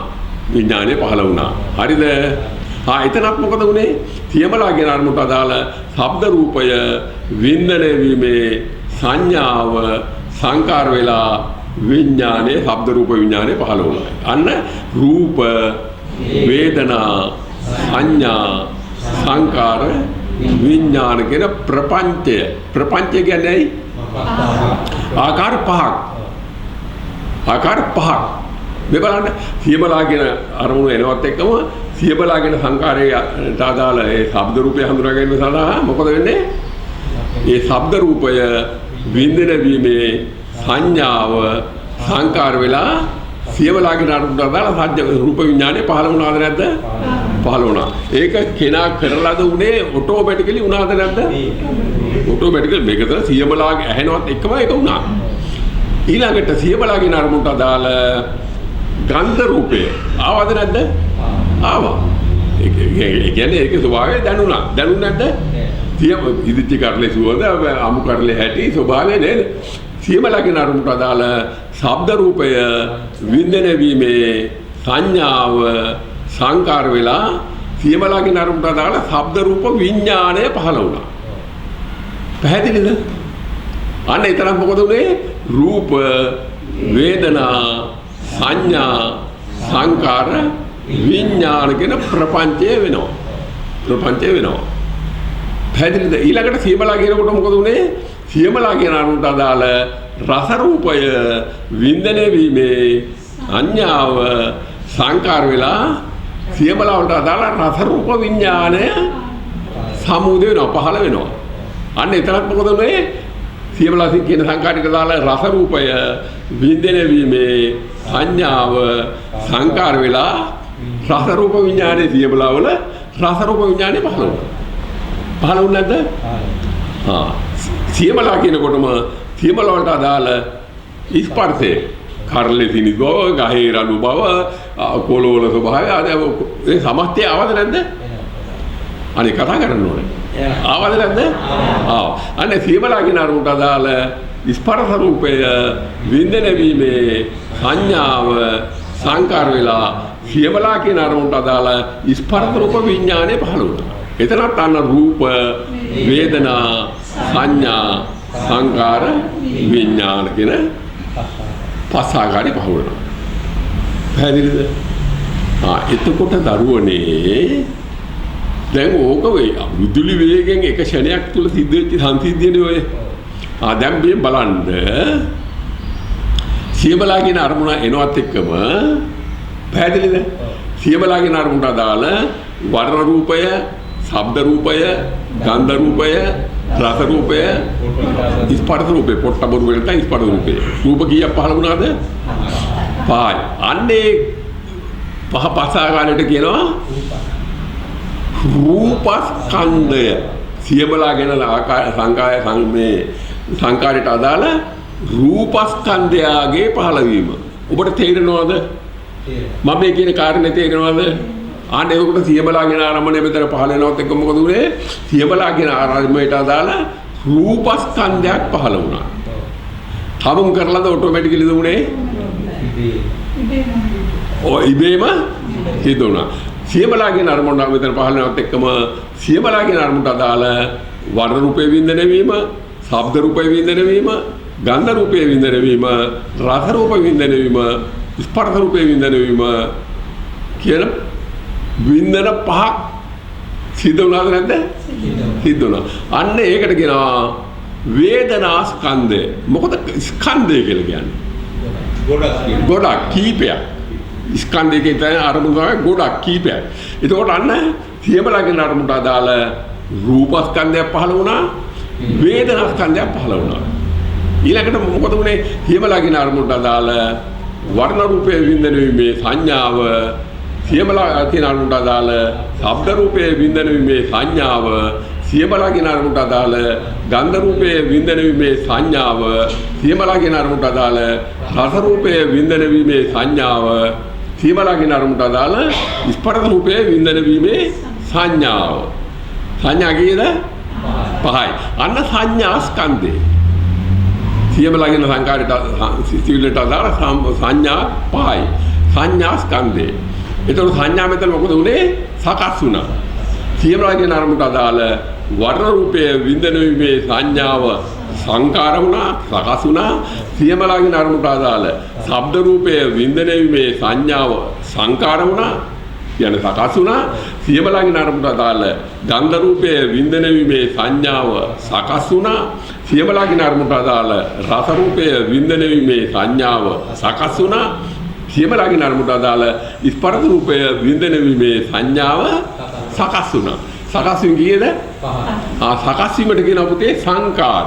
විඥානය පහළ වුණා. හරිද? එතනත් මොකද වුනේ? සියබලාගෙන ආරමුණට අදාළ ශබ්ද රූපය වින්දනය වීමේ සංඥාව සංකාර වෙලා විඥානයේ ශබ්ද රූප විඥානයේ පහළ වුණා. අන්න රූප වේදනා සංඥා සංකාර විඥාන කියන ප්‍රපංචය කියන්නේ ආකාර පහක්. මේ බලන්න සියබලාගෙන අරමුණු එනවත් එක්කම සියබලාගෙන සංකාරයට අදාළ ඒ ශබ්ද රූපය හඳුනා ගැනීම සඳහා මොකද වෙන්නේ? ඒ ශබ්ද රූපය වින්දන වීමේ සංඥාව සංකාර වෙලා සියබලාගෙන අරමුණට අදාළ සත්‍ය රූප විඥානය පහළ වුණාද නැද්ද? පහළ වුණා. ඒක කෙනා කරලාද උනේ ඔටෝමැටිකලි වුණාද නැද්ද? ඔටෝමැටිකලි මේකද සියබලාගේ ඇහෙනවත් එක්කම ඒක වුණා. ඊළඟට සියබලාගෙන අරමුණට අදාළ ගන්ධ රූපය ආවද නැද්ද? ආවා. ඒ කියන්නේ ඒකේ ස්වභාවය දැනුණා. දැනුනේ නැද්ද? ඉදිච්ච කරලේ සුවඳ අමු කරලේ හැටි ස්වභාවය නේද? සියබලාගෙන අරමුණට අදාළ ශබ්ද රූපය වින්දනය වීමේ සංඥාව සංකාර වෙලා සියබලාගෙන අරමුණට අදාළ ශබ්ද රූප විඥානය පහළ වුණා. පැහැදිලිද? අන්න එතන මොකද උනේ? රූප වේදනා සංඥා සංකාර විඥාන කියන ප්‍රපංචය වෙනවා. ප්‍රපංචය වෙනවා. පැහැදිලිද? ඊළඟට සියමලා කියනකොට මොකද උනේ? සියමලා කියන අනුන්ට අදාළ රස රූපය වින්දනය වීමේ අඤ්ඤාව සංකාර වෙලා සියමලා වලට අදාළ රස රූප විඥානය සමුදේ වෙනවා, පහළ වෙනවා. අන්න එතනත් මොකද උනේ? සියමලා කියන සංකාරික දාල රස රූපය වින්දනය වීමේ සංඥාව සංකාර වෙලා රස රූප විඥානයේ සියමලා වල රස රූප විඥානේ පහළ වුණා. පහළ වුණ නැද්ද? සියමලා කියනකොටම සියමලා වලට අදාළ ස්පර්ශය කරලේ තිනි බව, ගහේ රළු බව, කොළවල ස්වභාවය ආදී ඒ සමස්තය ආවද නැද්ද? අනේ කතා කරන්න ඕනේ. ආවද නැද්ද? ආව. අනේ සියමලා කියන අරුන්ට අදාළ ස්පර්ශ රූපය වින්දනය වීමේ සංඥාව සංකාර වෙලා සියමලා කියන අරුන්ට අදාළ ස්පර්ශ රූප විඥානේ පහළ වුණා. එතනත් අන්න රූප, වේදනා, සංඥා, සංකාර, විඥාන කියන පස්සාකාරي පහළ වෙනවා. පැහැදිලිද? එතකොට දරුවනේ දැන් ඕක වෙයි විදුලි වේගෙන් එක ෂණයක් තුල සිද්ධ වෙච්ච සංසිද්ධියනේ ඔය. දැන් මේ බලන්න සියමලා කියන අරමුණ එනවත් එක්කම පැහැදිලිද? සියමලා කියන අරමුණට අදාළ වර්ණ රූපය, ශබ්ද රූපය, ගන්ධ රූපය, රස රූපය, ස්පර්ශ රූපය, පොට්ටබ රූපය නැත්නම් ස්පර්ශ රූපය. රූප කීයක් පහළ වුණාද? පහයි. අන්නේ පහ පස්සාකාරයට කියනවා රූපස්කන්ධය. සියමලා ගැන සංකාය සංමේ සංකාරයට අදාළ රූපස්කන්ධයගේ පහළවීම. ඔබට තේරෙනවද? මම මේ කියන කාරණේ තේරෙනවද? අනේ ඔකට සියමලා කියන ආරම්භණය මෙතන පහළ වෙනවත් එක්ක මොකද උනේ? සියමලා කියන ආරම්භයට අදාළ රූපස්කන්ධයක් පහළ වුණා. හමුම් කරලාද ඔටෝමැටිකලිද උනේ? ඉබේම සිද්ධ වුණා. සියමලා කියන අරමුණ මෙතන පහළ වෙනවත් එක්කම සියමලා කියන අරමුණට අදාළ වර්ණ රූපේ වින්දනය වීම, ශබ්ද රූපේ වින්දනය වීම, ගන්ධ රූපේ වින්දනය වීම, රස රූපේ වින්දනය වීම, ස්පර්ශ රූපේ වින්දනය වීම කියන වින්දන පහක් සිද්ධ වුණාද නැද්ද? සිද්ධ වුණා. අන්න ඒකට කියනවා වේදනා ස්කන්ධය. මොකද ස්කන්ධය කියලා කියන්නේ? ගොඩක් කීපයක්. ස්කන්ධයක තියෙන අරමුණු තමයි ගොඩක් කීපයක්. එතකොට අන්න සියමලා කියන අරමුණට අදාළ රූප ස්කන්ධයක් පහළ වුණා, වේදනා ස්කන්ධයක් පහළ වුණා. ඊළඟට මොකද වුනේ? සියමලා කියන අරමුණට අදාළ වර්ණ රූපයේ වින්දනය වීමේ සංඥාව, සියමලා කියන අරමුණට අදාළ ශබ්ද රූපයේ වින්දනය වීමේ සංඥාව, සියමලා කියන අරමුණට අදාළ ගන්ධ රූපයේ වින්දනය වීමේ සංඥාව, සියමලා කියන අරමුණට අදාළ රස රූපයේ වින්දනය වීමේ සංඥාව, සියමලා කියන අරමුණට අදාළ ස්පර්ශ රූපයේ වින්දනය වීමේ සංඥාව. සංඥා කීයද? පහයි. අන්න සංඥා ස්කන්ධය. සියමලා කියන සංකාරයට සිතිවිල්ලට අදාළ සංඥා පහයි. සංඥා ස්කන්ධය. ඒතකොට සංඥා මෙතන මොකද උනේ? සකස් වුණා. සියමලා කියන අරමුණට අදාළ වර්ණ රූපයේ වින්දනය වීමේ සංඥාව සංකාර වුණා, සකස් වුණා. සියමලා කියන අරමුණට අදාළ ශබ්ද රූපයේ වින්දනය වීමේ සංඥාව සංකාර වුණා, යන සකස් වුණා. සියමලා කියන අරමුණට අදාළ ගන්ධ රූපයේ වින්දනය වීමේ සංඥාව සකස් වුණා. සියමලා කියන අරමුණට අදාළ රස රූපයේ වින්දනය වීමේ සංඥාව සකස් වුණා. සියමලා කියන අරමුණට අදාළ ස්පර්ශ රූපය වින්දනය වීමේ සංඥාව සකස් වුණා. සකස් වීම කීයද? සකස් වීමට කියන පුතේ සංකාර.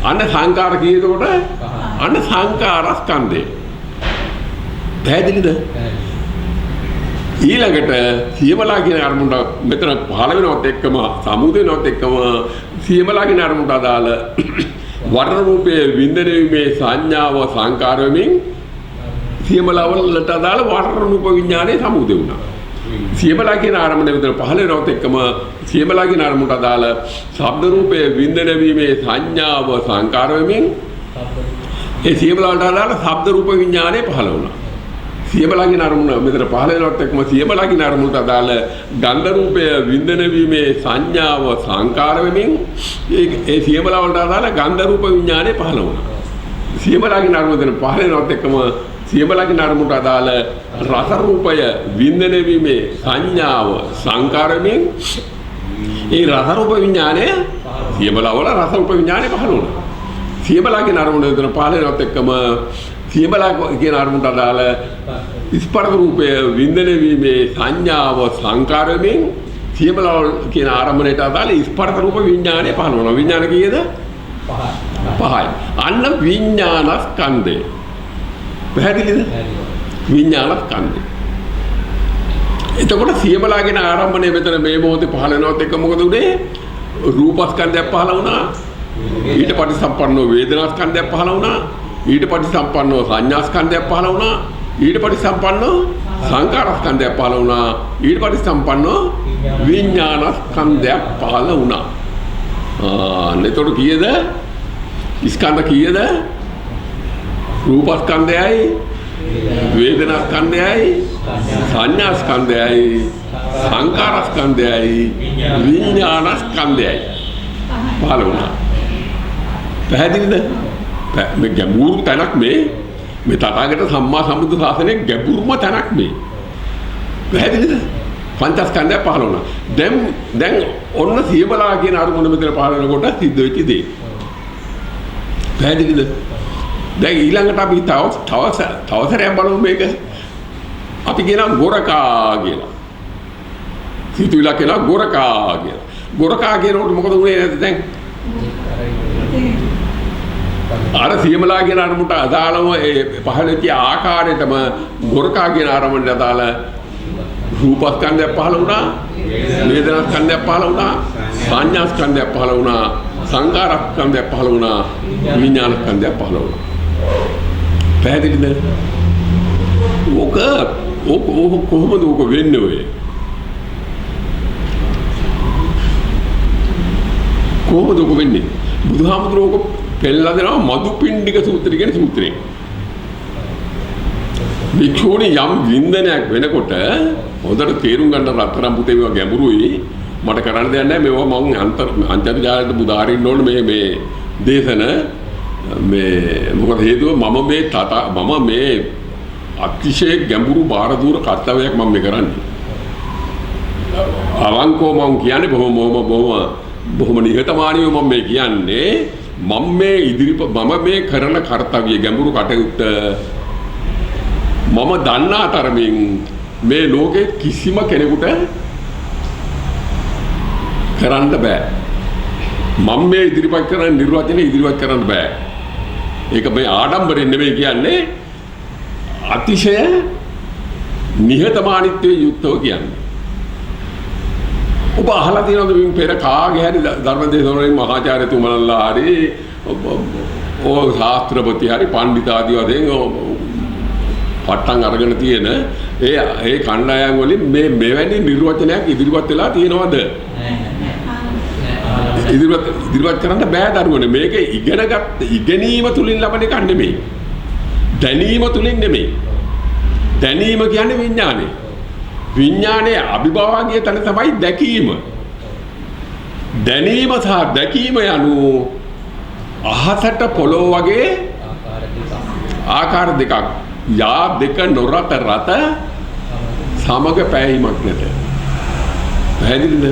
අන්න සංකාර කීයදකොට? අන්න සංකාර ස්කන්ධය. පැහැදිලිද? ඊළඟට සියමලා කියන අරමුණට මෙතන පහළ වෙනවත් එක්කම සමුදේ වෙනවත් එක්කම සියමලා කියන අරමුණට අදාළ වර්ණ රූපයේ වින්දනය වීමේ සංඥාව සංකාර වෙමින් සියමලා වලට අදාළ වර්ණ රූප විඥානයේ සමුදේ වුණා. සියමලා කියන ආරම්භණය මෙතන පහළ වෙනවත් එක්කම සියමලා කියන අරමුණට අදාළ ශබ්ද රූපයේ වින්දනය වීමේ සංඥාව සංකාර වෙමින් ඒ සියමලා වලට අදාළ ශබ්ද රූප විඥානයේ පහළ වුණා. සියමලා කියන අරමුණ මෙතන පහළ වෙනවත් එක්කම සියමලා කියන අරමුණට අදාළ ගන්ධ රූපය වින්දනය වීමේ සංඥාව සංකාර වෙමින් ඒ සියමලා වලට අදාළ ගන්ධ රූප විඥානයේ පහළ වුණා. සියඹලාගේ නරමුදන පහළ වෙනවත් එක්කම සියඹලාගේ නරමුට අදාළ රස රූපය වින්දනය වීමේ සංඥාව සංකාරයෙන් ඒ රස රූප විඥානය සියඹලාවල රස රූප විඥානය පහළ වුණා. සියඹලාගේ නරමුදන පහළ වෙනවත් එක්කම සියඹලාගේ නරමුට අදාළ ස්පර්ශ රූපය වින්දනය වීමේ සංඥාව සංකාරයෙන් සියඹලාවල කියන ආරම්භණයට අදාළ ස්පර්ශ රූප විඥානය පහළ වුණා. විඥාන කීයද? පහයි. අන්න විඥානස්කන්ධය. පැහැදිලිද? විඥානස්කන්ධය. එතකොට සියඹලාගෙන ආරම්භණය මෙතන මේ මොහොතේ පහළ වෙනවත් එක මොකද උනේ? රූපස්කන්ධයක් පහළ වුණා. ඊට පටිසම්පන්නව වේදනාස්කන්ධයක් පහළ වුණා. ඊට පටිසම්පන්නව සංඥාස්කන්ධයක් පහළ වුණා. ඊට පටිසම්පන්නව සංකාරස්කන්ධයක් පහළ වුණා. ඊට පටිසම්පන්නව විඥානස්කන්ධයක් පහළ වුණා. එතකොට කීයද? ස්කන්ධ කීයද? රූපස්කන්ධයයි, වේදනාස්කන්ධයයි, සංඥාස්කන්ධයයි, සංකාරස්කන්ධයයි, විඥානස්කන්ධයයි පහළ වුණා. පැහැදිලිද? මේ ගැඹුරු තැනක් මේ තථාගත සම්මා සම්බුදු ශාසනයේ ගැඹුරුම තැනක් මේ. පැහැදිලිද? පංචස්කන්ධය පහළ වුණා. දැන් ඔන්න සියඹලා කියන අරමුණ මෙතන පහළ වෙනකොට සිද්ධ වෙච්ච දේ. පැහැදිලිද? දැන් ඊළඟට අපි තවසරයක් බලමු මේක. අපි කියනවා ගොරකා කියලා. සිතුවිලා කියනවා ගොරකා කියලා. ගොරකා කියනකොට මොකද වුනේ නැද්ද දැන්? අර සියඹලා කියන අරමුණට අදාළව ඒ පහළ වෙච්ච ආකාරයටම ගොරකා කියන අරමුණට අදාළ රූපස්කන්ධයක් පහළ වුණා, වේදනාස්කන්ධයක් පහළ වුණා, සංඥාස්කන්ධයක් පහළ වුණා, සංකාරස්කන්ධයක් පහළ වුණා, විඥානස්කන්ධයක් පහළ වුණා. පැහැදිලිද? ඕක කොහොමද ඕක වෙන්නේ ඔය? කොහොමද ඕක වෙන්නේ? බුදුහාමුදුරුවෝ ඕක පෙන්නලා දෙනවා මදුපිණ්ඩික සූත්‍රය කියන සූත්‍රයෙන්. වික්ෂෝණි යම් වින්දනයක් වෙනකොට හොඳට තේරුම් ගන්න රත්තරන් පුතේ මේවා ගැඹුරුයි. මට කරන්න දෙයක් නැහැ. මේවා මම අන්තර්ජාලයට බුදාරින්න ඕනේ මේ දේශන මේ මොකද හේතුව මම මේ අතිශය ගැඹුරු බාර දූර කර්තව්‍යයක් මම මේ කරන්නේ. අවංකව මම කියන්නේ බොහොම නිහතමානීව මම මේ කියන්නේ මම මේ කරන කර්තව්‍ය ගැඹුරු කටයුත්ත මම දන්නා තරමින් මේ ලෝකේ කිසිම කෙනෙකුට කරන්න බෑ. මම මේ ඉදිරිපත් කරන නිර්වචනය ඉදිරිපත් කරන්න බෑ. ඒක මේ ආඩම්බරෙන් නෙමෙයි කියන්නේ අතිශය නිහතමානීත්වයේ යුක්තව කියන්නේ. ඔබ අහලා තියෙනවද මේ පෙර කාගේ හරි ධර්මදේශනවලින් මහාචාර්යතුමන්ලා හරි ශාස්ත්‍රපති හරි පණ්ඩිත ආදී වශයෙන් පට්ටම් අරගෙන තියෙන ඒ කණ්ඩායම් වලින් මෙවැනි නිර්වචනයක් ඉදිරිපත් වෙලා තියෙනවද? ඉදිරිපත් කරන්න බෑ දරුවනේ. මේක ඉගෙනීම තුලින් ලබන එකක් නෙමෙයි. දැනීම තුලින් නෙමෙයි. දැනීම කියන්නේ විඥානය. විඥානයේ අභිභාවයේ තන තමයි දැකීම. දැනීම සහ දැකීම යනු අහසට පොළොව වගේ ආකාර දෙකක්. යා දෙක නොරත රත සමග පෑයීමක් නැත. පැහැදිලිද?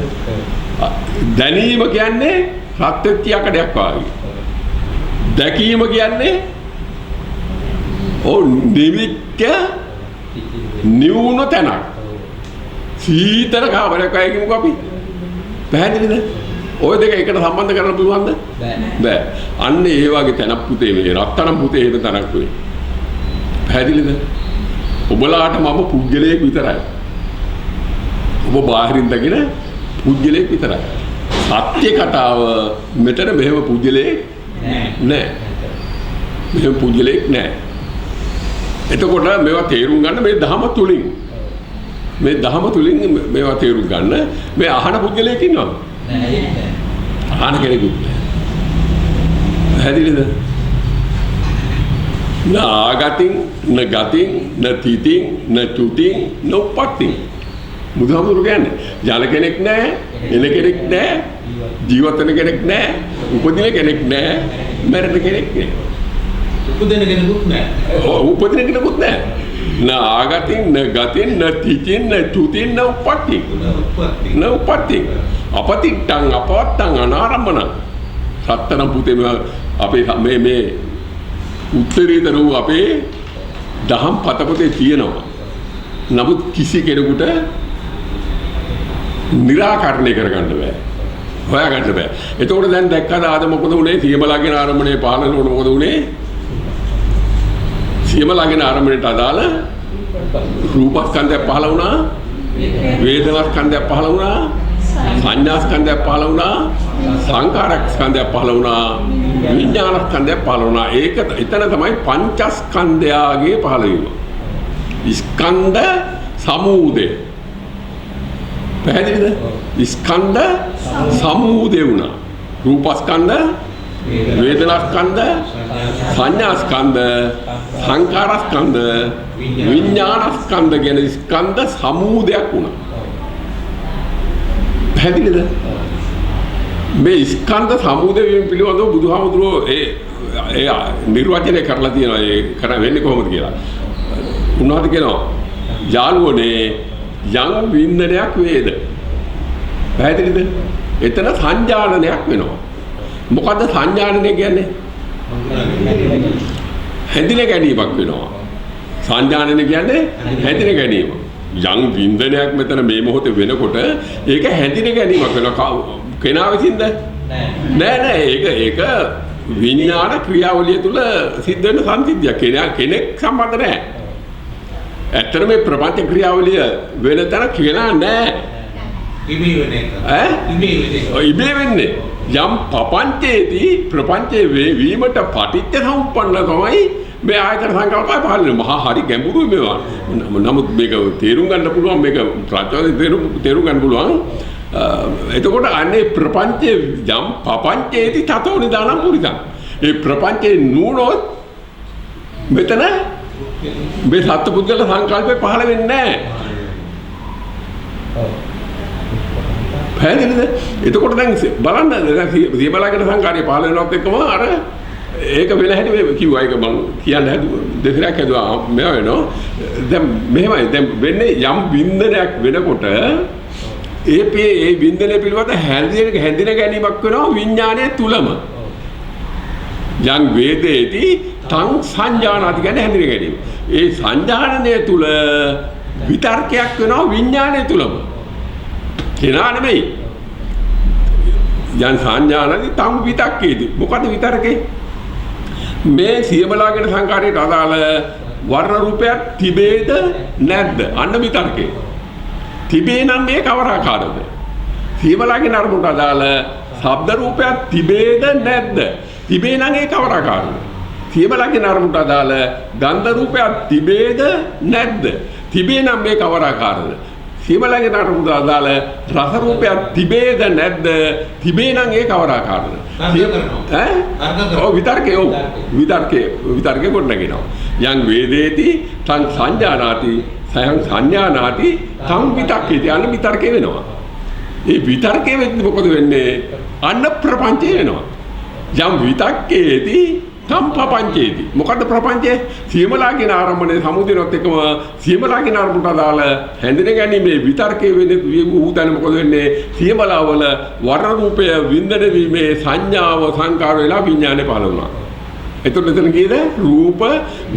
දැනීම කියන්නේ රත් වෙච්ච යකඩයක් වගේ. දැකීම කියන්නේ නිවිච්ච නිවුන තැනක්. සීතල කාමරයක් වගේ කියමුකෝ අපි. පැහැදිලිද? ওই දෙක එකට සම්බන්ධ කරන්න පුළුවන්ද? බෑ. අන්න ඒ වගේ තැනක් පුතේ මේ රත්තරන් පුතේ හේන තැනක් වෙයි. පැහැදිලිද? ඔබලාට මම පුද්ගලයෙක් විතරයි. ඔබ බාහිරින් දකින පුද්ගලයෙක් විතරයි. සත්‍ය කතාව මෙතන මෙහෙම පුද්ගලයෙක් නෑ. මෙහෙම පුද්ගලයෙක් නෑ. එතකොට මේවා තේරුම් ගන්න මේ ධහම තුලින් මේවා තේරුම් ගන්න මේ අහන පුද්ගලයෙක් ඉන්නවද? නෑ. අහන කෙනෙකුත් නෑ. පැහැදිලිද? නාගතින් නගතින් නතිතින් නතුතින් නොපතින් බුදුහාමුදුරු කියන්නේ ජල කෙනෙක් නෑ, එළ කෙනෙක් නෑ, ජීවත් වෙන කෙනෙක් නෑ, උපදින කෙනෙක් නෑ, මැරෙන කෙනෙක් නෑ. උපදින කෙනෙකුත් නැහැ. උපදින කෙනෙකුත් නැහැ. න ආගතින් න ගතින් න තිචින් න චුතින් න උප්පත්ති. න උප්පත්ති. අපතිට්ඨං අපවත්තං අනාරම්මන. සත්තරම් පුතේ අපේ මේ උත්තරීතර වූ අපේ දහම් පතපතේ තියෙනවා. නමුත් කිසි කෙනෙකුට निराකරණය කරගන්න බෑ. හොයාගන්න බෑ. එතකොට දැන් දැක්කද ආද මොකද උනේ? සියමලාගෙන ආරම්භණේ පාලනවල මොකද උනේ? සියමලාගෙන ආරම්භණයට අදාළ රූපස්කන්ධය පහළ වුණා, වේදනාස්කන්ධය පහළ වුණා, සංඥාස්කන්ධය පහළ වුණා, සංකාරස්කන්ධය පහළ වුණා, විඥානස්කන්ධය පහළ වුණා. ඒක එතන තමයි පංචස්කන්ධයාගේ පහළවීම. ස්කන්ධ සමූහය. පැහැදිලිද? ස්කන්ධ සමූහය වුණා. රූපස්කන්ධ, වේදනාස්කන්ධ, සංඥාස්කන්ධ, සංකාරස්කන්ධ, විඥානස්කන්ධ කියන ස්කන්ධ සමූහයක් වුණා. පැහැදිලිද? මේ ස්කන්ධ සමූහය පිළිබඳව බුදුහාමුදුරුවෝ ඒ නිර්වචනය කරලා තියෙනවා. ඒ කරන්නේ වෙන්නේ කොහොමද කියලා. උන්වහන්සේ කියනවා යාළුවනේ යම් වින්දනයක් වේද. පැහැදිලිද? එතන සංජානනයක් වෙනවා. මොකද්ද සංජානනය කියන්නේ? හැඳින ගැනීමක් වෙනවා. සංජානනය කියන්නේ හැඳින ගැනීම. යම් වින්දනයක් මෙතන මේ මොහොතේ වෙනකොට ඒක හැඳින ගැනීමක් වෙනවා. කෙනා විසින්ද? නෑ ඒක විඥාන ක්‍රියාවලිය තුල සිද්ධ වෙන සංසිද්ධියක්. කෙනෙක් සම්බන්ධ නැහැ. ඇත්තටම මේ ප්‍රපංච ක්‍රියාවලිය වෙන තැන කියලා නෑ. ඉබේ වෙන්නේ. යම් පපංචේදී ප්‍රපංචේ වීමට පටිච්ච සමුප්පන්න තමයි මේ ආයතන සංකල්පය පහළ වෙන්නේ. මහා හරි ගැඹුරුයි මේවා. නමුත් මේක තේරුම් ගන්න පුළුවන්, මේක ප්‍රත්‍යක්ෂයෙන් තේරුම් ගන්න පුළුවන්. එතකොට අනේ ප්‍රපංචේ යම් පපංචේදී තතෝ නිදානම් පුරිසං. ඒ ප්‍රපංචේ නුනොත් මෙතන මේ සත්පුද්ගල සංකල්පේ පහළ වෙන්නේ නැහැ. පැහැදිලිද? එතකොට දැන් බලන්න සියබලාගෙන සංකාරය පහළ වෙනවත් එක්කම අර ඒක වෙන හැටි මේ කිව්වා. ඒක මම කියන්න හැදුවා දෙසරක් හැදුවා මේවා වෙනවා. දැන් මෙහෙමයි. දැන් වෙන්නේ යම් වින්දනයක් වෙනකොට ඒ වින්දනය පිළිබඳ හැඳින ගැනීමක් වෙනවා විඥානයේ තුලම. යම් වේදේති තං සංජානාති කියන්නේ හැඳින ගැනීම. ඒ සංජානනය තුල විතර්කයක් වෙනවා විඥානයේ තුලම. කෙනා නෙමෙයි. යම් සංජානනති තං විතක්කේති. මොකද විතර්කේ? මේ සියබලාගෙන සංකාරයට අදාළ වර්ණ රූපයක් තිබේද නැද්ද? අන්න විතර්කේ. තිබේ නම් මේ කවර ආකාරද? සියබලාගෙන අරමුණට අදාළ ශබ්ද රූපයක් තිබේද නැද්ද? තිබේ නම් ඒ කවර ආකාරද? සියබලාගෙන අරමුණට අදාළ ගන්ධ රූපයක් තිබේද නැද්ද? තිබේ නම් මේ කවර ආකාරද? සියබලාගෙන අරමුණට අදාළ රස රූපයක් තිබේද නැද්ද? තිබේ නම් ඒ කවර ආකාරද? විතර්කේ ගොඩනගෙනවා. යම් වේදේති තං සංජානාති සයං සංඥානාති තං විතක්කේති. අන්න විතර්කේ වෙනවා. ඒ විතර්කේ වෙද්දී මොකද වෙන්නේ? අන්න ප්‍රපංචේ වෙනවා. යම් විතක්කේති තම් ප්‍රපංචේති. මොකද්ද ප්‍රපංචේ? සියමලාගෙන ආරම්භනේ සමුදිනොත් එකම සියමලාගෙන ආරම්භට අදාළ හැඳින ගැනීමේ විතර්කේ වෙන්නේ ඌතන මොකද වෙන්නේ? සියමලාවල වර්ණ රූපය වින්දන වීමේ සංඥාව සංකාර වෙලා විඥානේ පහළ වුණා. එතකොට මෙතන කීයද? රූප,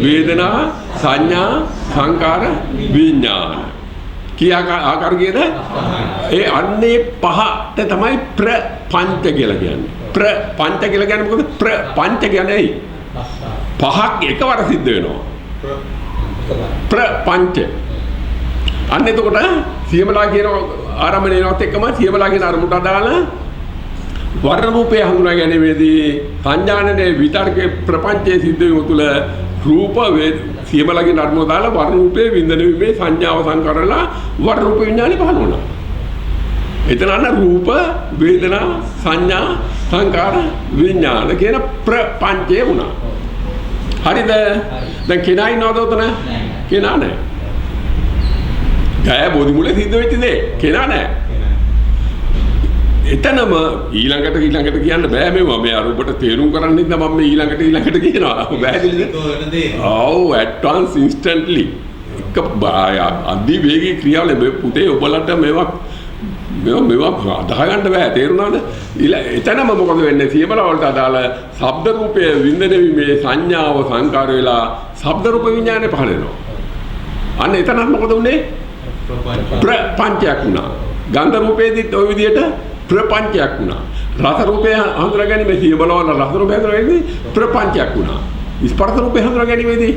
වේදනා, සංඥා, සංකාර, විඥාන. කී ආකාර කීයද? ඒ අන්නේ පහට තමයි ප්‍රපංච කියලා කියන්නේ. ප්‍රපංච කියලා කියන්නේ මොකද? ප්‍රපංච කියන්නේ ඇයි? පහක් එකවර සිද්ධ වෙනවා. ප්‍රපංච. අන්න එතකොට සියමලා කියන ආරම්භණයනොත් එක්කම සියමලා කියන අරමුණට අදාළ වර්ණ රූපය හඳුනා ගැනීමේදී සංඥානයේ විතර්කේ ප්‍රපංචයේ සිද්ධ වීම තුළ රූප සියමලාගෙන අරමුණට දාලා වර්ණ රූපයේ වින්දන වීමේ සංඥාව සංකරලා වර්ණ රූප විඥානේ පහළ වුණා. එතන අන්න රූප, වේදනා, සංඥා, සංකාර, විඥාන කියන ප්‍රපංචය වුණා. හරිද? දැන් කෙනා ඉන්නවද උතන? කෙනා නැහැ. ගය බෝධි මුලේ සිද්ධ වෙච්ච දේ කෙනා නැහැ. එතන එතනම ඊළඟට කියන්න බෑ මේවා මේ අර ඔබට තේරුම් කරන්න ඉඳ මම මේ ඊළඟට කියනවා බෑදිලිද ඔව් ඇඩ්වාන්ස් ඉන්ස්ටන්ට්ලි එක අධි වේගී ක්‍රියාවල මේ පුතේ ඔබලට මේවා අදාහ ගන්න බෑ තේරුණාද එතනම මොකද වෙන්නේ සියබල වලට අදාළ ශබ්ද රූපයේ වින්දන වීමේ සංඥාව සංකාර වෙලා ශබ්ද රූප විඥානේ පහළ වෙනවා අන්න එතනත් මොකද උනේ ප්‍රපංචයක් වුණා ගන්ධ රූපයේදීත් ওই විදිහට ප්‍රපංචයක් වුණා රස රූපය හඳුනා ගැනීම සියබල වල රස රූපය හඳුනා ගැනීම ප්‍රපංචයක් වුණා ස්පර්ශ රූපය හඳුනා ගැනීමේදී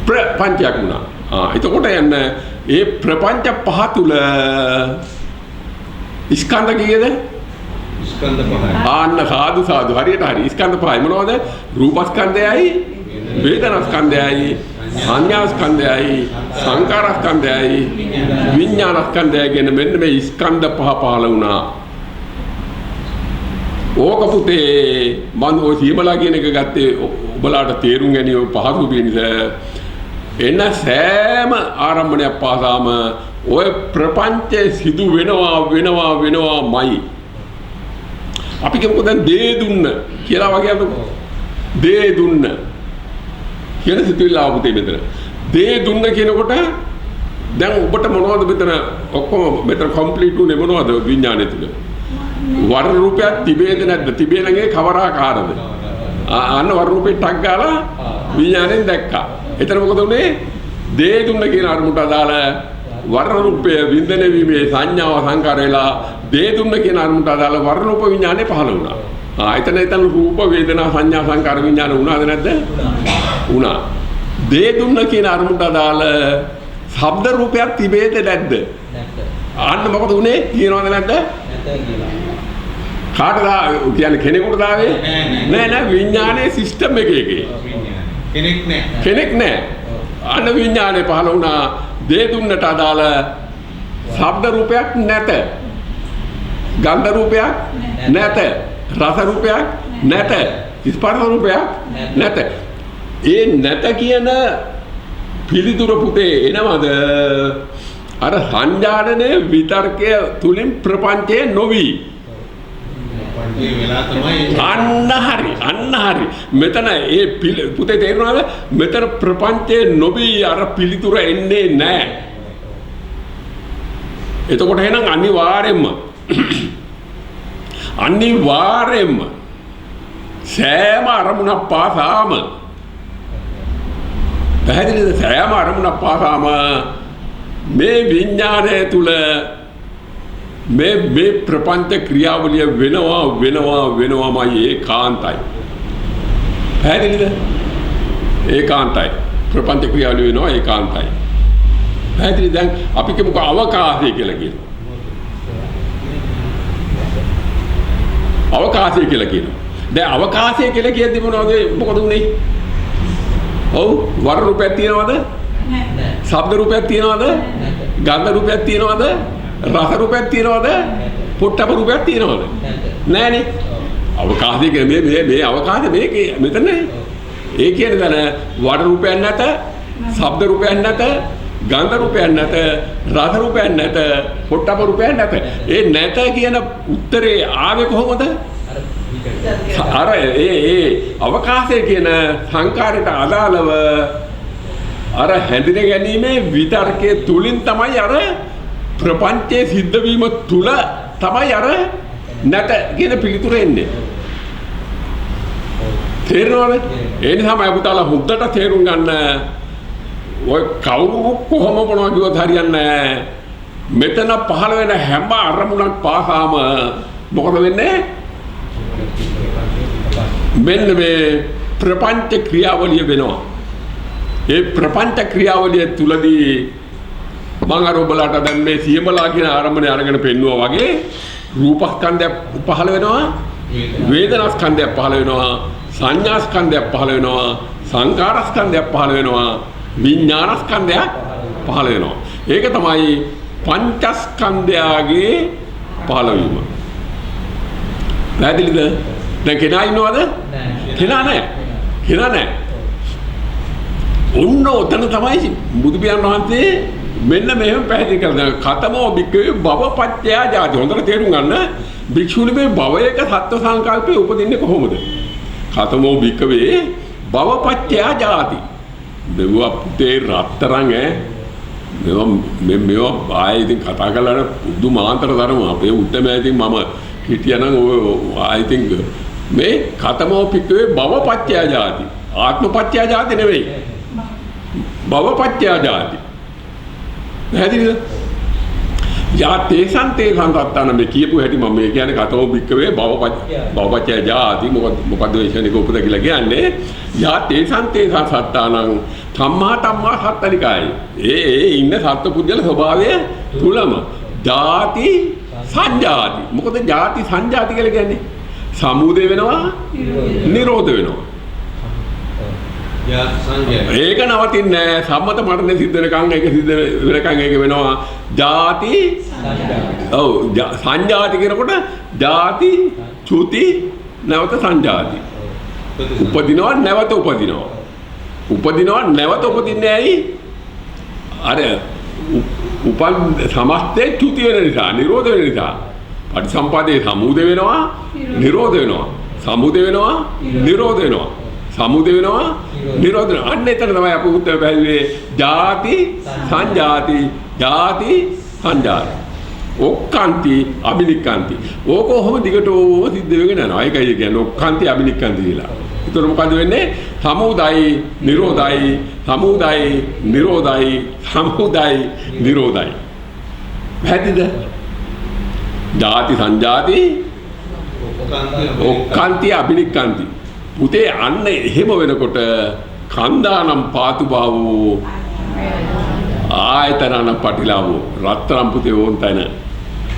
ප්‍රපංචයක් වුණා එතකොට යන්න ඒ ප්‍රපංච පහ තුල ස්කන්ධ කීයද ස්කන්ධ පහයි ආන්න සාදු හරියට හරි ස්කන්ධ පහයි මොනවද රූපස්කන්ධයයි වේදනාස්කන්ධයයි සංඥාස්කන්ධයයි සංකාරස්කන්ධයයි විඥානස්කන්ධයයි කියන මෙන්න මේ ස්කන්ධ පහ පහළ වුණා ඕක පුතේ මම ඔය සීමලා කියන එක ගත්තේ ඔබලාට තේරුම් ගැනීම පහසු වෙනස එන සෑම ආරම්භණයක් පාසාම ඔය ප්‍රපංචයේ සිදු වෙනවාමයි අපි කියමුකෝ දැන් දේ දුන්න කියලා වගේ අතකෝ දේ දුන්න කියන සිතුවිල්ල ආපුතේ මෙතන දේ දුන්න කියනකොට දැන් ඔබට මොනවද මෙතන ඔක්කොම මෙතන කම්ප්ලීට් උනේ මොනවද විඥානය තුල වර්ණ රූපයක් තිබේද නැද්ද තිබේ නම් ඒ කවර ආකාරද අන්න වර්ණ රූපේ ටක් ගාලා විඥාණයෙන් දැක්කා එතන මොකද උනේ දේ දුන්න කියන අරමුණට අදාළ වර්ණ රූපය වින්දන වීමේ සංඥාව සංකාර වෙලා දේ දුන්න කියන අරමුණට අදාළ වර්ණ රූප විඥානේ පහළ වුණා එතන රූප වේදනා සංඥා සංකාර විඥාන වුණාද නැද්ද වුණා දේ දුන්න කියන අරමුණට අදාළ ශබ්ද රූපයක් තිබේද නැද්ද අන්න මොකද උනේ කියනවද නැද්ද කාටද කියන්නේ කෙනෙකුට දාවේ නෑ විඥානයේ සිස්ටම් එකේ කෙනෙක් නෑ අන්න විඥානේ පහළ වුණා දේ දුන්නට අදාළ ශබ්ද රූපයක් නැත ගන්ධ රූපයක් නැත රස රූපයක් නැත ස්පර්ශ රූපයක් නැත ඒ නැත කියන පිළිතුර පුතේ එනවද අර සංජානනයේ විතර්කය තුලින් ප්‍රපංචය නොවි අන්න හරි මෙතන ඒ පුතේ තේරුණාද මෙතන ප්‍රපංචය නොවි අර පිළිතුර එන්නේ නැහැ එතකොට එහෙනම් අනිවාර්යෙන්ම සෑම අරමුණක් පාසාම පැහැදිලිද සෑම අරමුණක් පාසාම මේ විඥානය තුල මේ ප්‍රපංච ක්‍රියාවලිය වෙනවාමයි ඒකාන්තයි පැහැදිලිද ඒකාන්තයි ප්‍රපංච ක්‍රියාවලිය වෙනවා ඒකාන්තයි පැහැදිලිද දැන් අපි කියමුකෝ අවකාශය කියලා කියනවා දැන් අවකාශය කියලා කියද්දි මොකද උනේ ඔව් වර්ණ රූපයක් තියනවද නැහැ ශබ්ද රූපයක් තියනවද ගන්ධ රූපයක් තියනවද රස රූපයක් තියනවද පොට්ටප රූපයක් තියනවද නැහනේ අවකාශය කියන්නේ මේ අවකාශය මේකේ මෙතන ඒ කියන්නේ දැන වර්ණ රූපයක් නැත ශබ්ද රූපයක් නැත ගන්ධ රූපයක් නැත රස රූපයක් නැත පොට්ටප රූපයක් නැත ඒ නැත කියන උත්තරේ ආවේ කොහොමද අර ඒ අවකාශය කියන සංකාරයට අදාළව අර හැඳින ගැනීමේ විතර්කයේ තුලින් තමයි අර ප්‍රපංචයේ සිද්ධ වීම තුල තමයි අර නැත කියන පිළිතුර එන්නේ තේරෙනවද ඒ නිසා මම පුතාලා හොද්දට තේරුම් ගන්න ඔය කවුරු කොහොම මොනවා කිව්වත් හරියන්නේ නැහැ මෙතන පහළ වෙන හැම අරමුණක් පාසාම මොකද වෙන්නේ මෙන්න මේ ප්‍රපංච ක්‍රියාවලිය වෙනවා ඒ ප්‍රපංච ක්‍රියාවලිය තුලදී මම අර ඔබලාට දැන් මේ සියඹලා කියන ආරම්භණය අරගෙන පෙන්නුවා වගේ රූපස්කන්ධයක් පහළ වෙනවා වේදනාස්කන්ධයක් පහළ වෙනවා සංඥාස්කන්ධයක් පහළ වෙනවා සංකාරස්කන්ධයක් පහළ වෙනවා විඥානස්කන්ධයක් පහළ වෙනවා ඒක තමයි පංචස්කන්ධයගේ පහළවීම පැහැදිලිද දැන් කෙනා ඉන්නවද කෙනා නැහැ ඔන්න ඔතන තමයි බුදු පියාණන් වහන්සේ මෙන්න මෙහෙම පැහැදිලි කරනවා. කතමෝ භික්ඛවේ භවපත්‍ය ජාති. හොඳට තේරුම් ගන්න. භික්ෂුනි මේ භවයක සත්ව සංකල්පේ උපදින්නේ කොහොමද? කතමෝ භික්ඛවේ භවපත්‍ය ජාති. මෙවුවා පුතේ රත්තරන් මේවා ආයෙ ඉතින් කතා කරලා පුදුමාන්තර තරම අපේ උත්තරමයි ඉතින් මම හිටියනම් ඔය I think මේ කතමෝ භික්ඛවේ භවපත්‍ය ජාති. ආත්මපත්‍ය ජාති නෙවෙයි. භවපත්‍ය ජාති. පැහැදිලිද? යා තේසං සත්තාන මේ කියපු හැටි මම මේ කියන්නේ කතෝ භික්ඛවේ භවපත්‍ය ජාති මොකද්ද වේශනික උපද කියලා කියන්නේ යා තේසං සත්තානං ධම්මා සත්තනිකායි ඒ ඉන්න සත්පුද්ගල ස්වභාවය තුලම ජාති සංජාති මොකද ජාති සංජාති කියලා කියන්නේ සමුදය වෙනවා නිරෝධ වෙනවා ඒක නවතින්නේ සම්මත මරණය සිද්ධ වෙනකන් ඒක සිද්ධ වෙනකන් ඒක වෙනවා ජාති ඔව් සංජාති කියනකොට ජාති චුති නැවත සංජාති උපදිනවා නැවත උපදිනවා නැවත උපදින්නේ ඇයි අර උපන් සමස්තේ චුති වෙන නිසා නිරෝධ වෙන නිසා පටිසම්පාදේ සමුදය වෙනවා නිරෝධ වෙනවා සමුදය වෙනවා නිරෝධ වෙනවා සමුදය වෙනවා නිරෝධ වෙනවා අන්න එතන තමයි අපු උත්තර පැහැදිලි ජාති සංජාති ඔක්කාන්ති අබිනික්කාන්ති ඕක කොහොම දිගටම සිද්ධ වෙගෙන යනවා ඒකයි කියන්නේ ඔක්කාන්ති අබිනික්කාන්ති කියලා. ඒතර මොකද වෙන්නේ සමුදයි නිරෝධයි සමුදයි නිරෝධයි සමුදයි නිරෝධයි පැහැදිලිද? ජාති සංජාති ඔක්කාන්ති අබිනික්කාන්ති පුතේ අන්න එහෙම වෙනකොට කන්දානම් පාතු බාවෝ ආයතනනම් පටිලාවෝ රත්තරම් පුතේ ඕන් තැන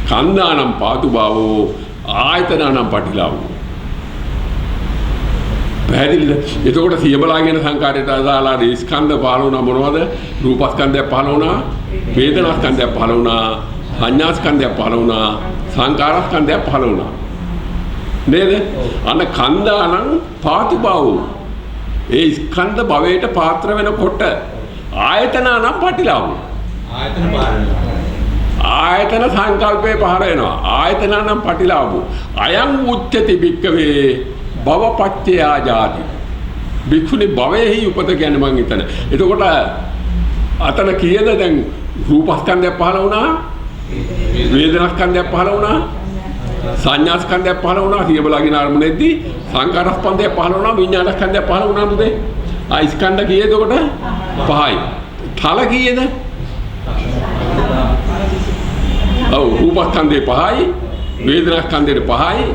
කන්දානම් පාතු බාවෝ ආයතනනම් පටිලාවෝ පැහැදිලිද? එතකොට සියබලා කියන සංකාරයට අදාළා ස්කන්ධ පහළ වුණා මොනවද? රූපස්කන්ධය පහළ වුණා, වේදනාස්කන්ධය පහළ වුණා, සංඥාස්කන්ධය පහළ වුණා, සංකාරස්කන්ධය පහළ වුණා. නේද? අන්න කන්දානම් පාතු බාවෝ ඒ ස්කන්ධ භවයට පාත්‍ර වෙනකොට ආයතනනම් පටිලාවෝ ආයතන සංකල්පේ පහළ වෙනවා ආයතනනම් පටිලාවෝ අයං උච්චති භික්ඛවේ භවපත්‍ය ජාති භික්ඛුනි භවයේහි උපත කියන්නේ මං හිතන. එතකොට අතන කීයද දැන් රූපස්කන්ධය පහළ වුණා වේදනාස්කන්ධය පහළ වුණා සංඥාස්කන්ධය පහළ වුණා සියබලාගෙන අරමුණෙද්දී සංකාරස්කන්ධය පහළ වුණා විඥානස්කන්ධය පහළ වුණා පුතේ ස්කන්ධ කීයද එතකොට 5යි තල කීයද ඔව් රූපස්කන්ධේ 5යි වේදනාස්කන්ධේ 5යි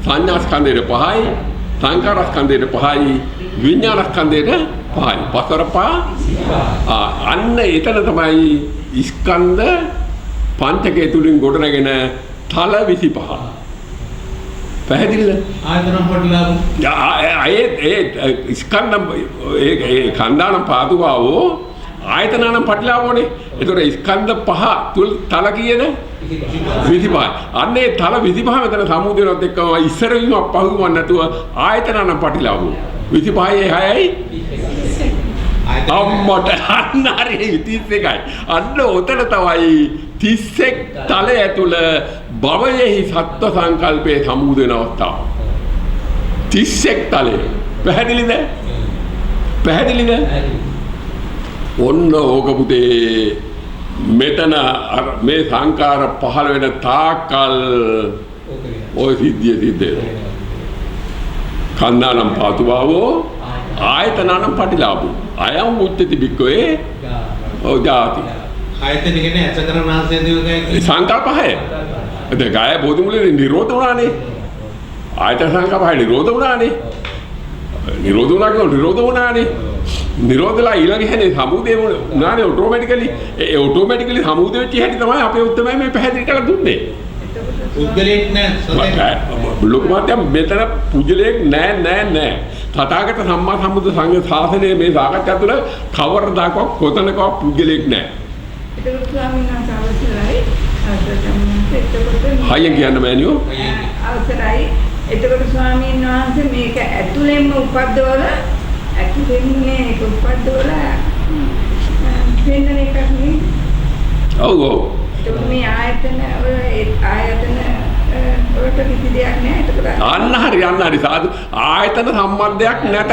සංඥාස්කන්ධේ 5යි සංකාරස්කන්ධේ 5යි විඥානස්කන්ධේ 5යි පතර පහ අන්න එතන තමයි ස්කන්ධ පංචකය තුලින් ගොඩනගෙන තල 25 පැහැදිලිද? ආයතන පොඩ්ඩලාව ඒ ස්කන්ධ ඒ කන්දානම් පාදුවාවෝ ආයතනනම් පටිලාවෝනේ. ඒතකොට ස්කන්ධ පහ තුල තල කීයද? 25යි. අන්න ඒ තල 25 මෙතන සමුදේවත් එක්කම ඉස්සර වීම පහුවම නැතුව ආයතනනම් පටිලාවෝ 25යි 6යි අම්මට අන්න හරි 31යි. අන්න උතන තමයි 31 තලය ඇතුළ භවයේහි සත්ව සංකල්පයේ සමුදේ වෙන අවස්ථාව 31 තලය පැහැදිලිද? පැහැදිලිද? ඔන්න ඕක පුතේ මෙතන මේ සංකාර පහළ වෙන තාකල් ඔය සිද්ධිය සිද්ධ වෙනවා. කන්දානම් පාතු බවෝ ආයතනනම් පටිලාභෝ අයං උච්චති භික්ඛවේ ඔව් ජාති ආයතන කියන්නේ අසකරණාසය දිවකයි සංකල්ප හය. දැන් ගාය බෝධි මුලේ නිරෝධ වුණානේ. ආයතන සංකල්ප හය නිරෝධ වුණානේ. නිරෝධ වුණානේ. නිරෝධලා ඊළඟ හැනේ සමුදේ වුණානේ ඔටෝමැටිකලි. ඒ ඔටෝමැටිකලි සමුදේ වෙච්ච හැටි තමයි අපේ උත්තරමයි මේ පැහැදිලි කරලා දුන්නේ. පුද්ගලෙක් නෑ. ලොකුමාත්‍ය මෙතන පුද්ගලෙක් නෑ. තථාගත සම්මා සම්බුද්ධ සංඝ ශාසනයේ මේ සාකච්ඡා තුළ කවරදාක කොතනක පුද්ගලෙක් නෑ. ඒක ස්වාමීන් වහන්සේ අවසරයි. එතකොට හයියෙන් කියන්න මෑනියෝ. අවසරයි. එතකොට ස්වාමීන් වහන්සේ මේක ඇතුළෙන්ම උපද්දවල ඇතුළෙන් මේක උපද්දවල වෙන එකක් නේ. ඔව් ඔව්. එතකොට මේ ආයතන වලට කිසි දෙයක් නැහැ. එතකොට අන්න හරි සාදු ආයතන සම්බන්ධයක් නැත.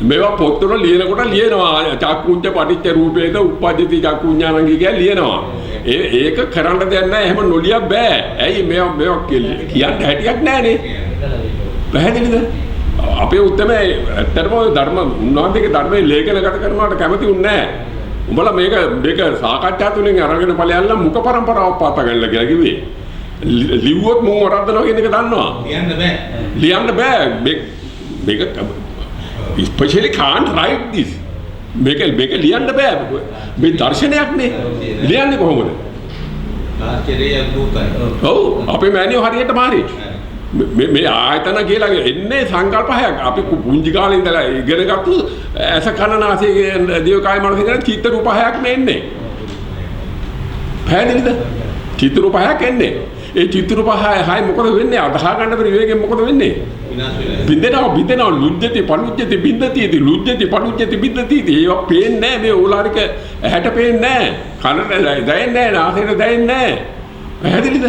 මේවා පොත්වල ලියනකොට ලියනවා චක්කුංච පටිච්ච රූපේද උප්පජ්ජති චක්කුඥානං කියලා ලියනවා. ඒක කරන්න දෙයක් නැහැ. එහෙම නොලිය බෑ. ඇයි මේවා කියන්න හැටියක් නැහනේ. පැහැදිලිද? අපේ උත්තරම ඇත්තටම ධර්ම උන්වහන්සේගේ ධර්මයේ ලේඛනගත කරනවට කැමති උන්නේ නැහැ. උඹලා මේක සාකච්ඡා තුලින් අරගෙන ඵලයන්ලා මුඛ පරම්පරාවක් පාත ගන්නලා කියලා කිව්වේ. ලිව්වොත් මම වරද්දනවා කියන එක දන්නවා. ලියන්න බෑ. මේක especially can't write this. මේක ලියන්න බෑ. මේ දර්ශනයක් නේ. ලියන්නේ කොහොමද? ආචාර්ය දුකයි. ඔව් අපේ මෑණියෝ හරියටම හරි. මේ ආයතන කියලා එන්නේ සංකල්ප හයක්. අපි පුංචි කාලේ ඉඳලා ඉගෙන ගත්තු ඇස කන නාසය දිවකය මනස කියන චිත්ත රූප හයක් නෙන්නේ. පැහැදිලිද? චිත්ත රූප හයක් එන්නේ. ඒ චිත්ත රූප හය මොකද වෙන්නේ? අදහා ගන්න බැරි වේගෙන් මොකද වෙන්නේ? බින්දෙනවා ලුජ්ජති පලුජ්ජති බින්දතිති ලුජ්ජති පලුජ්ජති බින්දතිති. ඒවා පේන්නේ නැහැ. මේ ඕලාරික ඇහැට පේන්නේ නැහැ. කනට දැනෙන්නේ නැහැ. නාසයට දැනෙන්නේ නැහැ. පැහැදිලිද?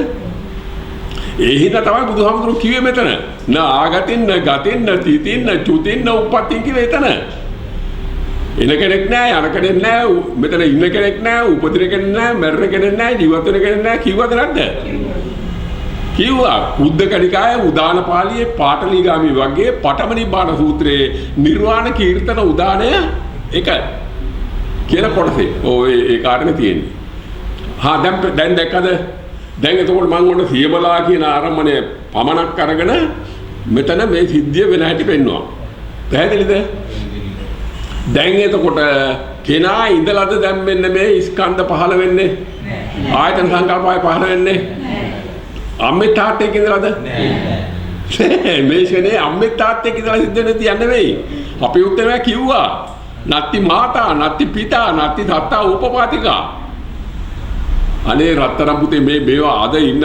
ඒ හින්දා තමයි බුදුහාමුදුරුවෝ කිව්වේ මෙතන න ආගතින් න ගතින් න තිතින් න චුතින් න උප්පත්තින් කිව්වේ එතන. එන කෙනෙක් නැහැ, යන කෙනෙක් නැහැ, මෙතන ඉන්න කෙනෙක් නැහැ, උපදින කෙනෙක් නැහැ, මැරෙන කෙනෙක් නැහැ, ජීවත් වෙන කෙනෙක් නැහැ කිව්වද නැද්ද? කිව්වා. කුද්දක නිකායේ උදාන පාළියේ පාටලීගාමි වගේ පඨම නිබ්බාන සූත්‍රයේ නිර්වාණ කීර්තන උදානය එක කියලා කොටසේ. ඔය ඒ කාරණේ තියෙන්නේ. දැන් දැක්කද? දැන් එතකොට මම ඔන්න සියබලා කියන ආරම්භණය පමණක් අරගෙන මෙතන මේ සිද්ධිය වෙන හැටි පෙන්නවා. පැහැදිලිද? දැන් එතකොට කෙනා ඉඳලාද දැන් මෙන්න මේ ස්කන්ධ පහළ වෙන්නේ? ආයතන සංකල්පය පහළ වෙන්නේ? අම්මේ තාත්තෙක් ඉඳලාද? නෑ. මේ ශනේ අම්මේ තාත්තෙක් ඉඳලා සිද්ධ වෙන්නේ තියන්නේ නෙවෙයි. අපි උත්තරය කිව්වා. නත්ති මාතා, නත්ති පිතා, නත්ති සත්තා උපපාතිකා. අනේ රත්තරන් පුතේ මේවා අද ඉන්න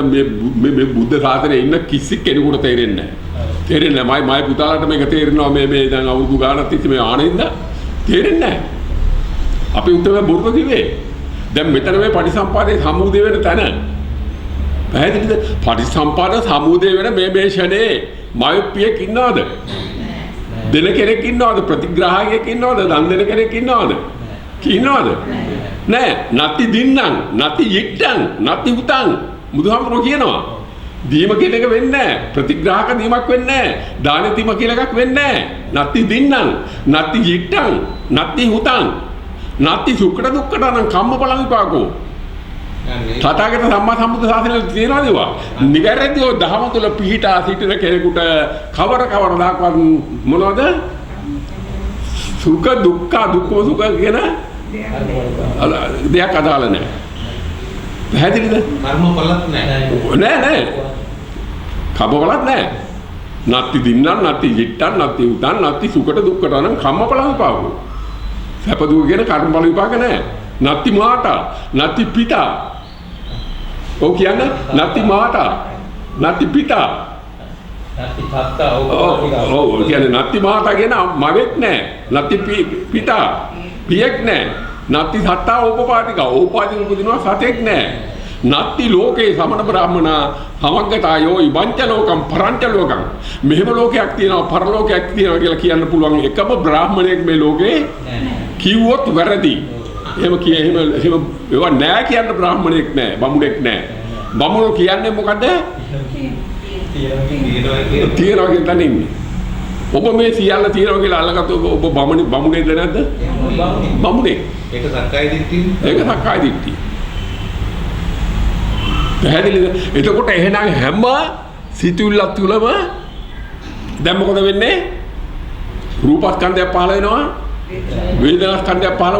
මේ බුද්ධ ශාසනයේ ඉන්න කිසි කෙනෙකුට තේරෙන්නේ නැහැ. තේරෙන්නේ නැහැ. මයි පුතාලට මේක තේරෙනවා මේ දැන් අවුරුදු ගානක් තිස්සේ මේ ආනින්ද තේරෙන්නේ නැහැ. අපි උත්තරේ බොරුව කිව්වේ. දැන් මෙතන මේ පටිසම්පාදේ සමුදේ වෙන තැන. පැහැදිලිද? පටිසම්පාද සමුදේ වෙන මේ ෂනේ මයුප්පියෙක් ඉන්නවද? දෙන කෙනෙක් ඉන්නවද? ප්‍රතිග්‍රාහකයෙක් ඉන්නවද? දන් දෙන කෙනෙක් ඉන්නවද? ඉන්නවද? නෑ. නති දින්නම්, නති yittන්, නති උතන්. බුදුහාමුදුරුවෝ කියනවා. දීම කියන එක වෙන්නේ නැහැ. ප්‍රතිග්‍රාහක දීමක් වෙන්නේ නැහැ. දාන දීම කියලා එකක් වෙන්නේ නැහැ. නති දින්නම්, නති yittන්, නති උතන්. නති සුඛට දුක්ඛට නම් කම්මඵල විපාකෝ. තථාගත සම්මා සම්බුද්ධ ශාසනයේ තියෙනවාද ඒවා? නිගැරදිව දහම තුල පිහිටා සිටින කෙනෙකුට කවර දාකවත් මොනවද? සුඛ දුක්ඛ දුක්ඛ සුඛ කියන දෙයක් අදාළ නැහැ. පැහැදිලිද? කර්මඵලත් නැහැ. නෑ. කබවලත් නැහැ. නත්ති දින්නම්, නත්ති yittන්, නත්ති උතන්, නත්ති සුඛට දුක්ඛට නම් කම්මඵල විපාකෝ. සැප දුක කියන කර්මඵල විපාක නැහැ. නත්ති මාතා, නත්ති පිතා. ඔව් කියන්නේ නත්ති මාතා, නත්ති පිතා. නත්ති තාත්තා ඔව් කියන්නේ නත්ති මාතා කියන මවෙක් නැහැ. නත්ති පිතා පියෙක් නැහැ. නත්ති සත්තා ඕපපාතිකා. ඕපාතික උපදිනවා සතෙක් නැහැ. නත්ති ලෝකේ සමන බ්‍රාහ්මනා සමග්ගතායෝ ඉබංච ලෝකම් පරංච ලෝකම්. මෙහෙම ලෝකයක් තියෙනවා පරලෝකයක් තියෙනවා කියලා කියන්න පුළුවන් එකම බ්‍රාහ්මණයෙක් මේ ලෝකේ කිව්වොත් වැරදි. එහෙම ඒවා නෑ කියන්න බ්‍රාහ්මණයෙක් නෑ, බමුණෙක් නෑ. බමුණෝ කියන්නේ මොකද? තියනවා කියන තැන ඉන්නේ. ඔබ මේ සියල්ල තියනවා කියලා අල්ලගත්ත ඔබ බමුණෙක්ද නැද්ද? බමුණෙක්. ඒක සක්කාය දිට්ඨිය. ඒක සක්කාය දිට්ඨිය. පැහැදිලිද? එතකොට එහෙනම් හැම සිතුවිල්ලක් තුලම දැන් මොකද වෙන්නේ? රූපස්කන්ධය පහළ වෙනවා. වේදනාස්කන්ධය පහළ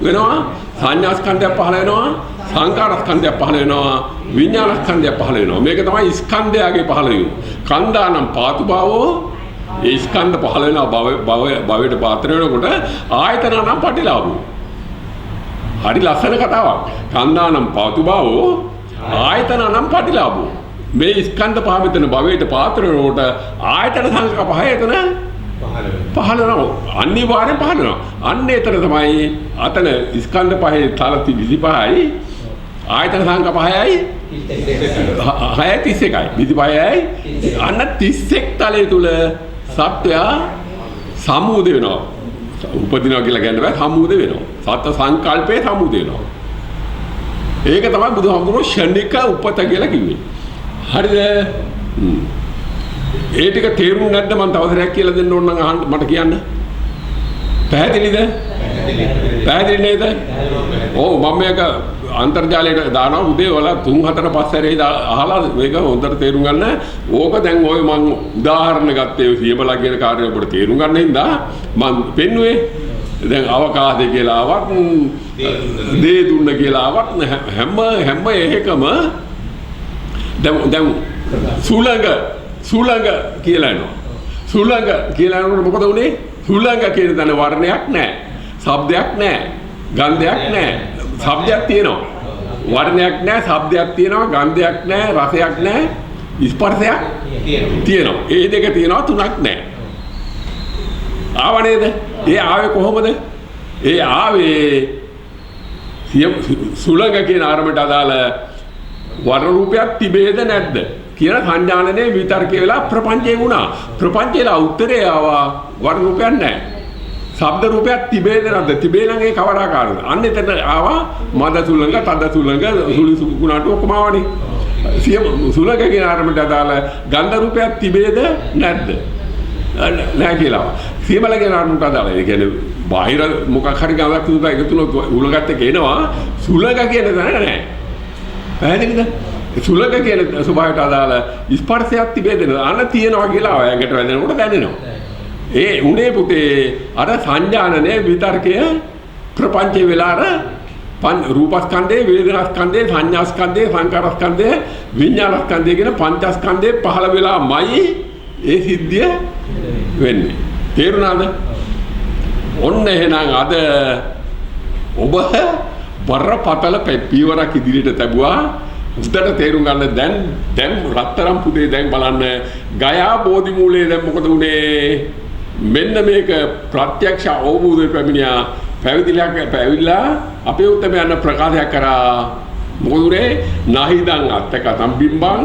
වෙනවා. සංඥාස්කන්ධය පහළ වෙනවා. සංකාරස්කන්ධය පහළ වෙනවා. විඥානස්කන්ධය පහළ වෙනවා. මේක තමයි ස්කන්ධයගේ පහළ වීම. කන්දානම් පාතු භවෝ ඒ ස්කන්ධ පහළ වෙනවා භවයට පාත්‍ර වෙනකොට ආයතනනම් පටිලාභෝ. හරි ලස්සන කතාවක්. කන්දානම් පාතු භවෝ ආයතනනම් පටිලාභෝ. මේ ස්කන්ධ පහ මෙතන භවයට පාත්‍ර වෙනකොට ආයතන සංඛ්‍යා පහ එතන පහළ වෙනවා. අනිවාර්යෙන් පහළ වෙනවා. අන්න ඒතර තමයි අතන ස්කන්ධ පහේ තල 25යි ආයතන සංඛ්‍යා 5යි 6 31යි 25යි අන්න 31 තලයේ තුල සත්වයා සමුද වෙනවා. උපදිනවා කියලා කියන්න බෑ, සමුද වෙනවා. සත්ත්ව සංකල්පේ සමුද වෙනවා. ඒක තමයි බුදුහාමුදුරුවෝ ෂණික උපත කියලා කිව්වේ. හරිද? ඒ ටික තේරුම් නැද්ද? මම තව සරයක් කියලා දෙන්න ඕන නම් අහන්න මට කියන්න. පැහැදිලිද? පැහැදිලි නේද? ඔව් මම මේක අන්තර්ජාලයට දානවා උදේ වල 3-4 5 සැරේ අහලා මේක හොඳට තේරුම් ගන්න. ඕක දැන් ඔය මම උදාහරණ ගත්තේ සියබලා කියන කාර්යය ඔබට තේරුම් ගන්න හින්දා මම පෙන්නුවේ. දැන් අවකාශය කියලා ආවත් දේ දුන්න කියලා ආවත් හැම එකම දැන් සුළඟ කියලා එනවා. සුළඟ කියලා එනකොට මොකද උනේ? සුළඟ කියන තැන වර්ණයක් නැහැ. ශබ්දයක් නැහැ. ගන්ධයක් නැහැ. ශබ්දයක් තියෙනවා. වර්ණයක් නැහැ, ශබ්දයක් තියෙනවා, ගන්ධයක් නැහැ, රසයක් නැහැ, ස්පර්ශයක් තියෙනවා. ඒ දෙක තියෙනවා, තුනක් නැහැ. ආව නේද? ඒ ආවේ කොහොමද? ඒ ආවේ සුළඟ කියන ආරම්භයට අදාළ වර්ණ රූපයක් තිබේද නැද්ද කියන සංඥානනේ විතර්කේ වෙලා ප්‍රපංචේ වුණා. ප්‍රපංචේලා උත්තරේ ආවා වර්ණ රූපයක් නැහැ. ශබ්ද රූපයක් තිබේද නැද්ද? තිබේ නම් ඒ කවරාකාරද? අන්න එතන ආවා මද සුළඟ, තද සුළඟ, සුළි සුකුණාට ඔක්කොම ආවනේ. සුළඟ කියන ආරම්භයට අදාළ ගන්ධ රූපයක් තිබේද නැද්ද? නැහැ කියලා. සියමල කියන ආරම්භයට අදාළ. ඒ කියන්නේ බාහිර මොකක් හරි ගඳක් තුනක් එකතු වුණොත් උලගත්ත කියනවා සුළඟ කියන තැන නැහැ. පැහැදිලිද? සුළඟ කියන ස්වභාවයට අදාළ ස්පර්ශයක් තිබේද? අන්න තියනවා කියලා ඇඟට වැදෙනකොට දැනෙනවා. ඒ උනේ පුතේ අර සංඥානනේ විතර්කය ප්‍රපංචේ වෙලා අර රූපස්කන්ධේ, වේදනාස්කන්ධේ, සංඥාස්කන්ධේ, සංකාරස්කන්ධේ, විඤ්ඤාණස්කන්ධේ කියන පංචස්කන්ධේ පහළ වෙලාමයි ඒ සිද්ධිය වෙන්නේ. තේරුණාද? ඔන්න එහෙනම් අද ඔබ බරපතල පියවරක් ඉදිරියට තැබුවා. උදේට තේරුම් ගන්න දැන් රත්තරන් පුතේ දැන් බලන්න ගයා බෝධි මූලයේ දැන් මොකද උනේ? මෙන්න මේක ප්‍රත්‍යක්ෂ අවබෝධය පැමිණියා. පැවිදිලා අපේ උත්තමයන් ප්‍රකාශයක් කරා. මොකද උනේ? නහිදං අත්තකතම් බිම්බං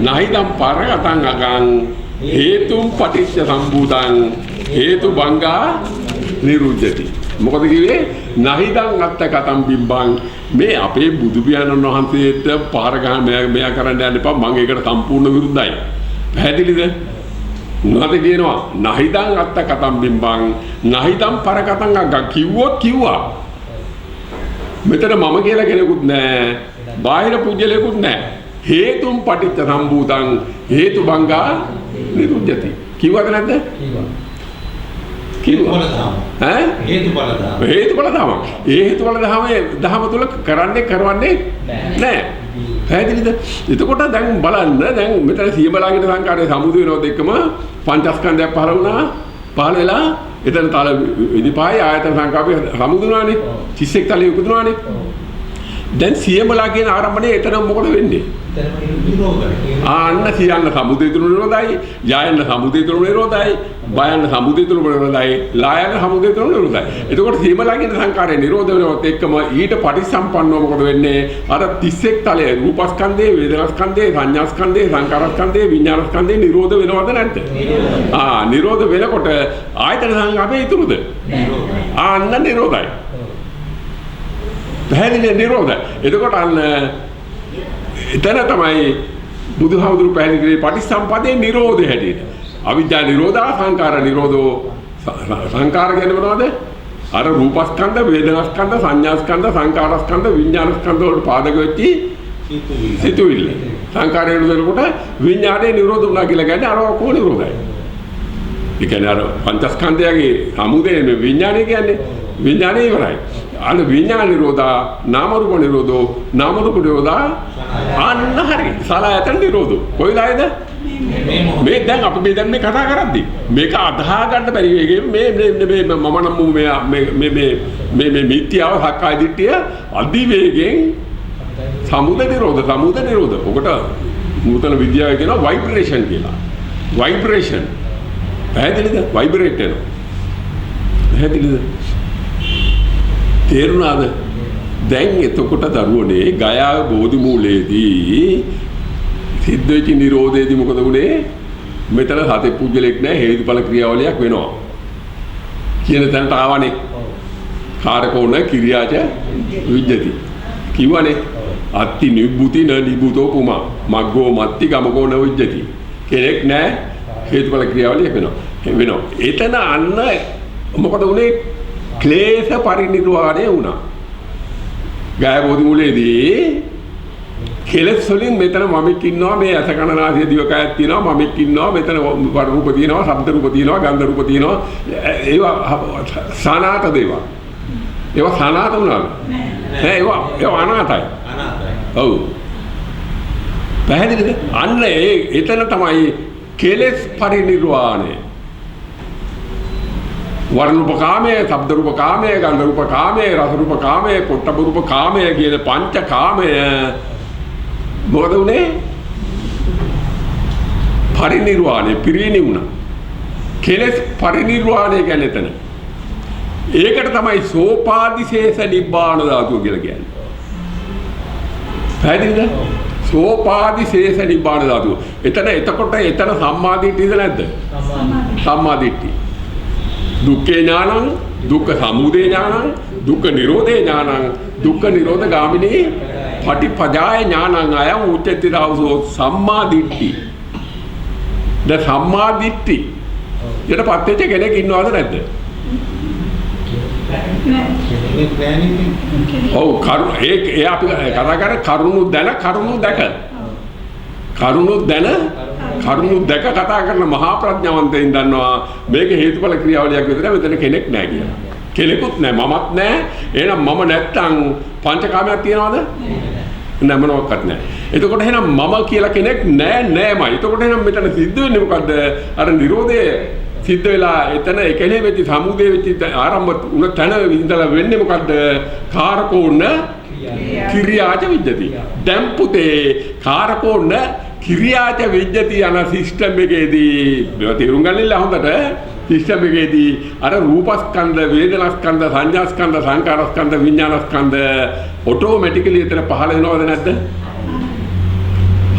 නහිදං පරගතං අගං හේතුම් පටිච්ච සම්භූතං හේතු බංගා නිරුද්ධති. මොකද කිව්වේ? නහිදං අත්තකතම් බිම්බං. මේ අපේ බුදු පියාණන් වහන්සේට පාර ගහන මෙයා කරන්න යන්න එපා. මම ඒකට සම්පූර්ණ විරුද්ධයි. පැහැදිලිද? මොනවද කියනවා? නහිදං අත්තකතම් බිම්බං නහිදං පරගතං අගං කිව්වා. මෙතන මම කියලා කෙනෙකුත් නැහැ. බාහිර පුජ්‍යලෙකුත් නැහැ. හේතුම් පටිච්ච සම්භූතං හේතු බංගා නිරුද්ධති. කිව්වද නැද්ද? කිව්වා. ඈ? හේතුඵල ධම. ඒ හේතුඵල ධම තුල කරවන්නේ නැහැ. පැහැදිලිද? එතකොට දැන් බලන්න දැන් මෙතන සියබලාගෙන සංකාරයේ සමුදු වෙනවද එක්කම පංචස්කන්ධයක් පහළ වුණා. පහළ වෙලා එතන තල 25 ආයතන සංකාපේ සමුදුනානේ. 31 තලයේ උපදිනවානේ. දැන් සියබලා කියන ආරම්භණය එතන මොකද වෙන්නේ? ආන්න සියන්න සමුදේ තුන නිරෝධයි, යයන්න සමුදේ තුන නිරෝධයි, බයන්න සමුදේ තුන නිරෝධයි, ලායන්න සමුදේ තුන නිරෝධයි. එතකොට සීමලා කියන සංකාරය නිරෝධ වෙනවත් එක්කම ඊට පටිසම්පන්නව මොකද වෙන්නේ? අර 31 තලයේ රූපස්කන්ධේ, වේදනාස්කන්ධේ, සංඥාස්කන්ධේ, සංකාරස්කන්ධේ, විඤ්ඤාණස්කන්ධේ නිරෝධ වෙනවද නැද්ද? නිරෝධ වෙනකොට ආයතන සංකාපේ ඉතුරුද? ආන්න නිරෝධයි. පැහැදිලි නිරෝධයි. එතකොට අන්න එතන තමයි බුදුහාමුදුරු පැහැදිලි කරේ පටිච්චසමුප්පාදේ නිරෝධය හැටියට. අවිද්‍යා නිරෝධා සංකාර නිරෝධෝ. සංකාර කියන්නේ මොනවද? අර රූපස්කන්ධ, වේදනාස්කන්ධ, සංඥාස්කන්ධ, සංකාරස්කන්ධ, විඤ්ඤාණස්කන්ධ වලට පාදක වෙච්චි සිතුවිල්ල. සංකාරය නිරෝධකොට විඤ්ඤාණය නිරෝධ වුණා කියලා කියන්නේ අර ඔක්කොම නිරෝධයි. ඒ කියන්නේ අර පංචස්කන්ධයගේ සමුදේ මේ විඤ්ඤාණය කියන්නේ විඤ්ඤාණය ඉවරයි. අන්න විඤ්ඤාණ නිරෝධා නාම රූප නිරෝධෝ නාම රූප නිරෝධා අන්න හරි සලආයතන නිරෝධෝ. කොයිලායද? මේ දැන් අපි මේ දැන් මේ කතා කරද්දි මේක අදහා ගන්න බැරි වෙගේ මේ මම නම් මේ මිත්‍යාව සක්කාය දිට්ඨිය අදි වේගෙන් සමුද නිරෝධ. ඔකට නූතන විද්‍යාවේ කියනවා ভাইබ්‍රේෂන් කියලා. ভাইබ්‍රේෂන් පැහැදිලිද? වයිබ්‍රේට් වෙනවා. පැහැදිලිද? තේරුණාද? දැන් එතකොට දරුවනේ ගයා බෝධි මූලයේදී සිද්ධ වෙච්ච නිරෝධයේදී මොකද වුනේ? මෙතන සතේ පුජ්‍යලෙක් නැහැ, හේතුඵල ක්‍රියාවලියක් වෙනවා කියන තැනට ආවනේ. කාරකෝණ කිරියාච විජ්ජති කිව්වනේ. අත්ති නිබ්බුති න නිබ්බුතෝ පුමා මග්ගෝ මත්ති ගමකෝ න විජ්ජති. කෙනෙක් නැහැ, හේතුඵල ක්‍රියාවලියක් වෙනවා. එතන අන්න මොකද උනේ? ක්ලේශ පරිනිර්වාණය වුණා. ගාය බෝධි මූලයේදී කෙලෙස් වලින් මෙතන මමෙක් ඉන්නවා, මේ ඇස කන නාසය දිවකයක් තියෙනවා, මමෙක් ඉන්නවා, මෙතන රූප තියෙනවා, ශබ්ද රූප තියෙනවා, ගන්ධ රූප තියෙනවා. ඒවා සනාත දේවා. ඒවා සනාත වුණාද? නෑ. ඒවා අනාතයි. ඔව්. පැහැදිලිද? අන්න එතන තමයි කෙලෙස් පරිනිර්වාණය. වර්ණ රූප කාමය, ශබ්ද රූප කාමය, ගන්ධ රූප කාමය, රස රූප කාමය, පොට්ටබ රූප කාමය කියන පංච කාමය මොකද උනේ? පරිනිර්වාණය පිරිණි වුණා. කෙලෙස් පරිනිර්වාණය කියන්නේ එතන. ඒකට තමයි සෝපාදිශේෂ නිබ්බාන ධාතුව කියලා කියන්නේ. පැහැදිලිද? සෝපාදිශේෂ නිබ්බාන ධාතුව. එතකොට එතන සම්මාදිට්ඨියද නැද්ද? සම්මාදිට්ඨිය. දුක්ඛේ ඥානං, දුක්ඛ සමුදය ඥානං, දුක්ඛ නිරෝධේ ඥානං, දුක්ඛ නිරෝධ ගාමිනී පටිපදාය ඥානං අයං උච්චති රාවසෝ සම්මාදිට්ඨි. ද සම්මාදිට්ඨි. ඊට පස්සේ කෙනෙක් ඉන්නවද නැද්ද? ඔව් ඒ අපි කතා කරන්නේ කරුණු දැන කරුණු දැක. කරුණු දැන කරුණු දැක කතා කරන මහා ප්‍රඥාවන්තයින් දන්නවා මේක හේතුඵල ක්‍රියාවලියක් විතර මෙතන කෙනෙක් නැහැ කියලා. කෙනෙකුත් නැහැ, මමත් නැහැ. එහෙනම් මම නැත්තම් පංචකාමයක් තියනවද? නැහැ, මොනවත් නැහැ. එතකොට එහෙනම් මම කියලා කෙනෙක් නෑමයි. එතකොට එහෙනම් මෙතන සිද්ධ වෙන්නේ මොකද්ද? අර නිරෝධය සිද්ධ වෙලා එතන එකලේ වෙච්ච සමුදේ වෙච්ච ආරම්භ උන තැන ඉඳලා වෙන්නේ මොකද්ද? කාරකෝණ කිරියාච විජ්ජති. දැන් පුතේ කාරකෝණ කිරියාච විජ්ජති යන සිස්ටම් එකේදී තේරුම් ගන්න හොඳට සිස්ටම් එකේදී අර රූපස්කන්ධ, වේදනාස්කන්ධ, සංඥාස්කන්ධ, සංකාරස්කන්ධ, විඥානස්කන්ධ ඔටෝමැටිකලි එතන පහළ වෙනවද නැද්ද?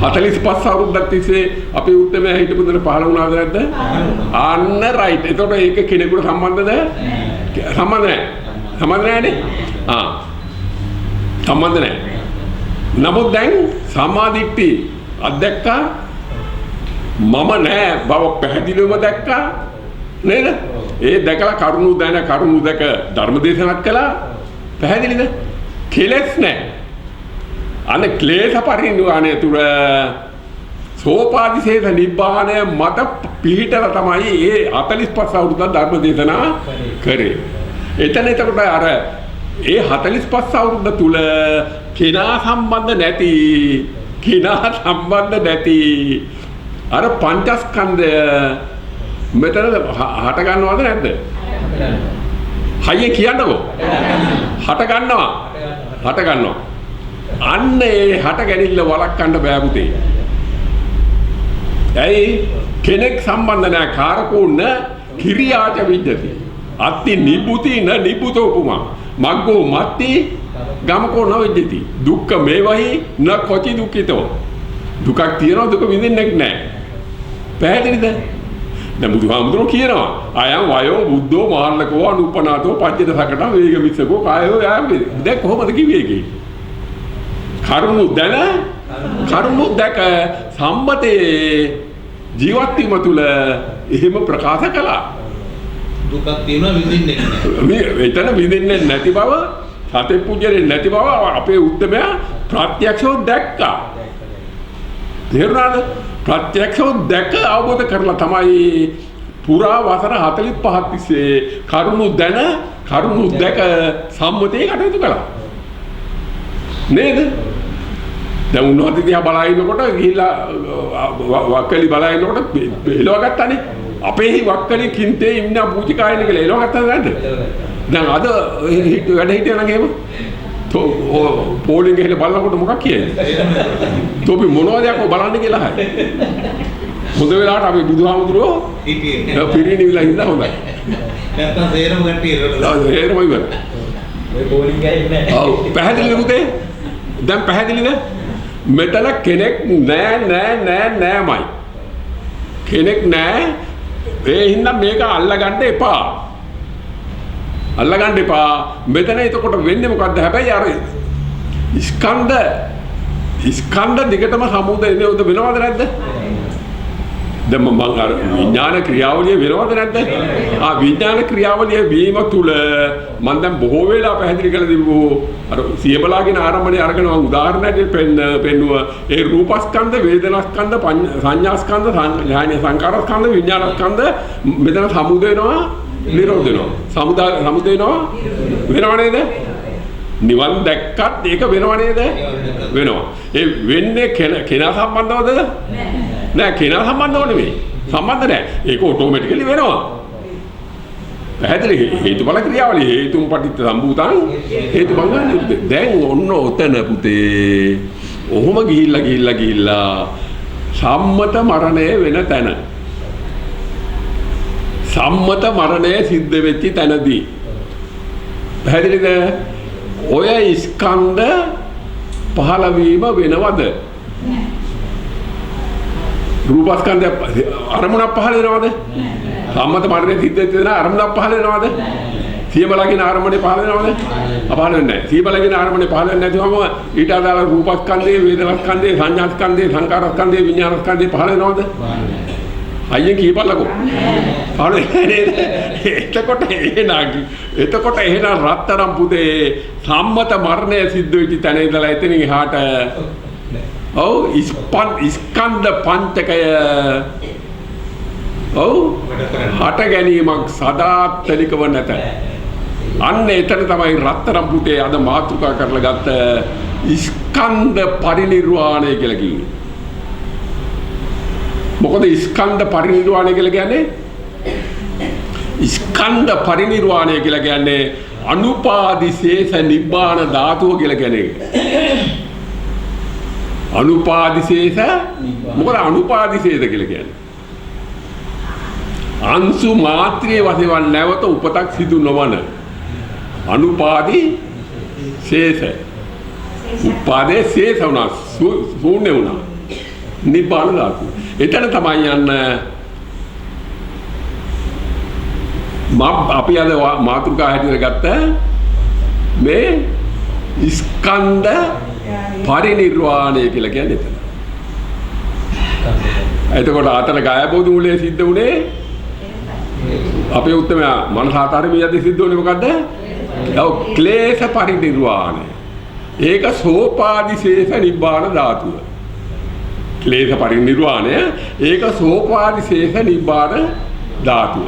45 අවුරුද්දක් තිස්සේ අපි උත්තරම හිටපු දේ පහළ වුණාද නැද්ද? අන්න රයිට්. එතකොට ඒක කෙනෙකුට සම්බන්ධද? සම්බන්ධ නැහැ. සම්බන්ධ නැහැනේ. සම්බන්ධ නැහැ. නමුත් දැන් සම්මාදිට්ඨි අධ්‍යක්ෂා මම නෑ බව පැහැදිලිවම දැක්කා නේද? ඒ දැකලා කරුණු දැන කරුණු දැක ධර්ම දේශනාවක් කළා. පැහැදිලිද? කෙලෙස් නෑ. අනේ ක්ලේශ පරිනිර්වාණය තුර සෝපාදිශේෂ නිබ්බානය මත පිහිටලා තමයි ඒ 45 අවුරුද්ද ධර්ම දේශනා කරේ. එතන එතකොට අර ඒ 45 අවුරුද්ද තුල කෙනා සම්බන්ධ නැති අර පංචස්කන්ධය මෙතන හට ගන්නවද නැද්ද? හයිය කියන්නකෝ. හට ගන්නවා. අන්න ඒ හට ගැනීම වළක්වන්න බෑ පුතේ. ඇයි? කෙනෙක් සම්බන්ධ නැහැ. කාරකෝණ කිරියාච විජ්ජති. අත්ති නිබ්බුති න නිබ්බුතෝ පුමා මග්ගෝ මත්ති ගමකෝ න විජ්ජති. දුක්ඛ මේවහි න කොචි දුක්ඛිතෝ. දුකක් තියෙනවා, දුක විඳින්නෙක් නැහැ. පැහැදිලිද? දැන් බුදුහාමුදුරුවෝ කියනවා අයං වයෝ බුද්ධෝ මහල්ලකෝ අනුපනාතෝ පජ්ජත සකටං වේගමිස්සකෝ කායෝ යාමේ. දැන් කොහොමද කිව්වේ ඒකේ? කරුණු දැක සම්මතේ ජීවත් වීම තුළ එහෙම ප්‍රකාශ කළා. දුකක් තියෙනවා විඳින්නේ නැහැ. එතන විඳින්නේ නැති බව, සතේ පුජ්‍යලේ නැති බව අපේ උත්තමයා ප්‍රත්‍යක්ෂව දැක්කා. තේරුණාද? ප්‍රත්‍යක්ෂව දැක අවබෝධ කරලා තමයි පුරා වසර 45ක් තිස්සේ කරුණු දැක සම්මතේ කටයුතු කළා. නේද? දැන් උන්වහන්සේ දිහා බලනකොට ගිහිල්ලා වක්කලි බලනකොට එලව ගත්තානේ. අපේ වක්කලි කින්තේ ඉන්න පූජිකායන කියලා එලව ගත්තාද නැද්ද? දැන් අද වැඩ හිටියා නම් එහෙම පෝලිං ගහලා බලනකොට මොකක් කියන්නේ? තෝපි මොනවද යකෝ බලන්න කියලා හරි. හොඳ වෙලාවට අපි බුදුහාමුදුරුවෝ හිටියේ පිරිනිවිලා ඉඳලා හොඳයි. නැත්තම් සේරම කට්ටිය ඉරලා හේරම ඉවර. ඔය බෝලින් ගහන්නේ නැහැ. ඔව් පැහැදිලිද පුතේ? දැන් පැහැදිලිද? මෙතන කෙනෙක් නෑමයි. කෙනෙක් නෑ. ඒ හින්දා මේක අල්ලගන්න එපා. අල්ලගන්න එපා. මෙතන එතකොට වෙන්නේ මොකද්ද? හැබැයි අර ස්කන්ධ දිගටම සමුදේ නේද වෙනවද නැද්ද? දැන් මම අර විඥාන ක්‍රියාවලිය වෙනවද නැද්ද? විඥාන ක්‍රියාවලිය වීම තුල මම දැන් බොහෝ වෙලා පැහැදිලි කරලා තිබ්බෝ අර සියබලාගෙන ආරම්භණේ අරගෙන මම උදාහරණයක් පෙන්නුවා ඒ රූපස්කන්ධ වේදනාස්කන්ධ සංඥාස්කන්ධ සංකාරස්කන්ධ විඥානස්කන්ධ මෙතන සමුදේ වෙනවා නිරෝධ වෙනවා සමුදේ වෙනවා නේද? නිවන් දැක්කත් ඒක වෙනව නේද? වෙනවා. ඒ වෙන්නේ කෙනා සම්බන්ධවද? නෑ කෙනා සම්බන්ධව නෙමෙයි. සම්බන්ධ නෑ. ඒක ඔටෝමැටිකලි වෙනවා. පැහැදිලි හේතුඵල ක්‍රියාවලිය හේතුන් පටිච්ච සම්භූතං හේතුඵල නිරුද්ධ. දැන් ඔන්න ඔතන පුතේ. ඔහොම ගිහිල්ලා සම්මත මරණය වෙන තැන. සම්මත මරණය සිද්ධ වෙච්ච තැනදී. පැහැදිලිද? ඔය ස්කන්ධ පහළ වීම වෙනවද? රූපස්කන්ධය අරමුණක් පහළ වෙනවද? සම්මත මරණය සිද්ධ වෙච්ච දේ අරමුණක් පහළ වෙනවද? සියබලකින් ආරම්භනේ පහළ වෙනවද? පහළ වෙන්නේ නැහැ. සියබලකින් ආරම්භනේ පහළ වෙන්නේ නැතිවම ඊට අදාළ රූපස්කන්ධයේ වේදනාස්කන්ධයේ සංඥාස්කන්ධයේ සංකාරස්කන්ධයේ විඥානස්කන්ධයේ පහළ වෙනවද? අයියෙන් කීපල්ලකෝ. පහළ වෙන්නේ එතකොට එහෙනම් රත්තරන් පුතේ සම්මත මරණය සිද්ධ වෙච්ච තැන ඉඳලා එතනින් එහාට ඔව් ස්කන්ධ පංචකය ඔව් හට ගැනීමක් සදාතනිකව නැත. අන්න එතන තමයි රත්තරන් පුතේ අද මාතෘකා කරලා ගත්ත ස්කන්ධ පරිනිර්වාණය කියලා කිව්වේ. මොකද ස්කන්ධ පරිනිර්වාණය කියලා කියන්නේ? ස්කන්ධ පරිනිර්වාණය කියලා කියන්නේ අනුපාදිශේෂ නිබ්බාන ධාතුව කියලා කියන්නේ. අනුපාදිශේෂ මොකද අනුපාදිශේෂ කියලා කියන්නේ? අංශු මාත්‍රියේ වශයෙන් නැවත උපතක් සිදු නොවන අනුපාදි ශේෂ. උපාදේ ශේෂ වුණා ශූන්‍ය වුණා. නිබ්බාන ධාතුව. එතන තමයි යන්න අපි අද මාතෘකා හැටියට ගත්ත මේ ස්කන්ධ පරිනිර්වාණය කියලා කියන්නේ එතන. එතකොට අතන ගායබෝධ මූලයේ සිද්ධ වුණේ අපේ උත්තමයා මනසාතරමියදී සිද්ධ වුණේ මොකද්ද? ඔව් ක්ලේශ පරිනිර්වාණය. ඒක සෝපාදිශේෂ නිබ්බාන ධාතුව. ක්ලේශ පරිනිර්වාණය ඒක සෝපාදිශේෂ නිබ්බාන ධාතුව.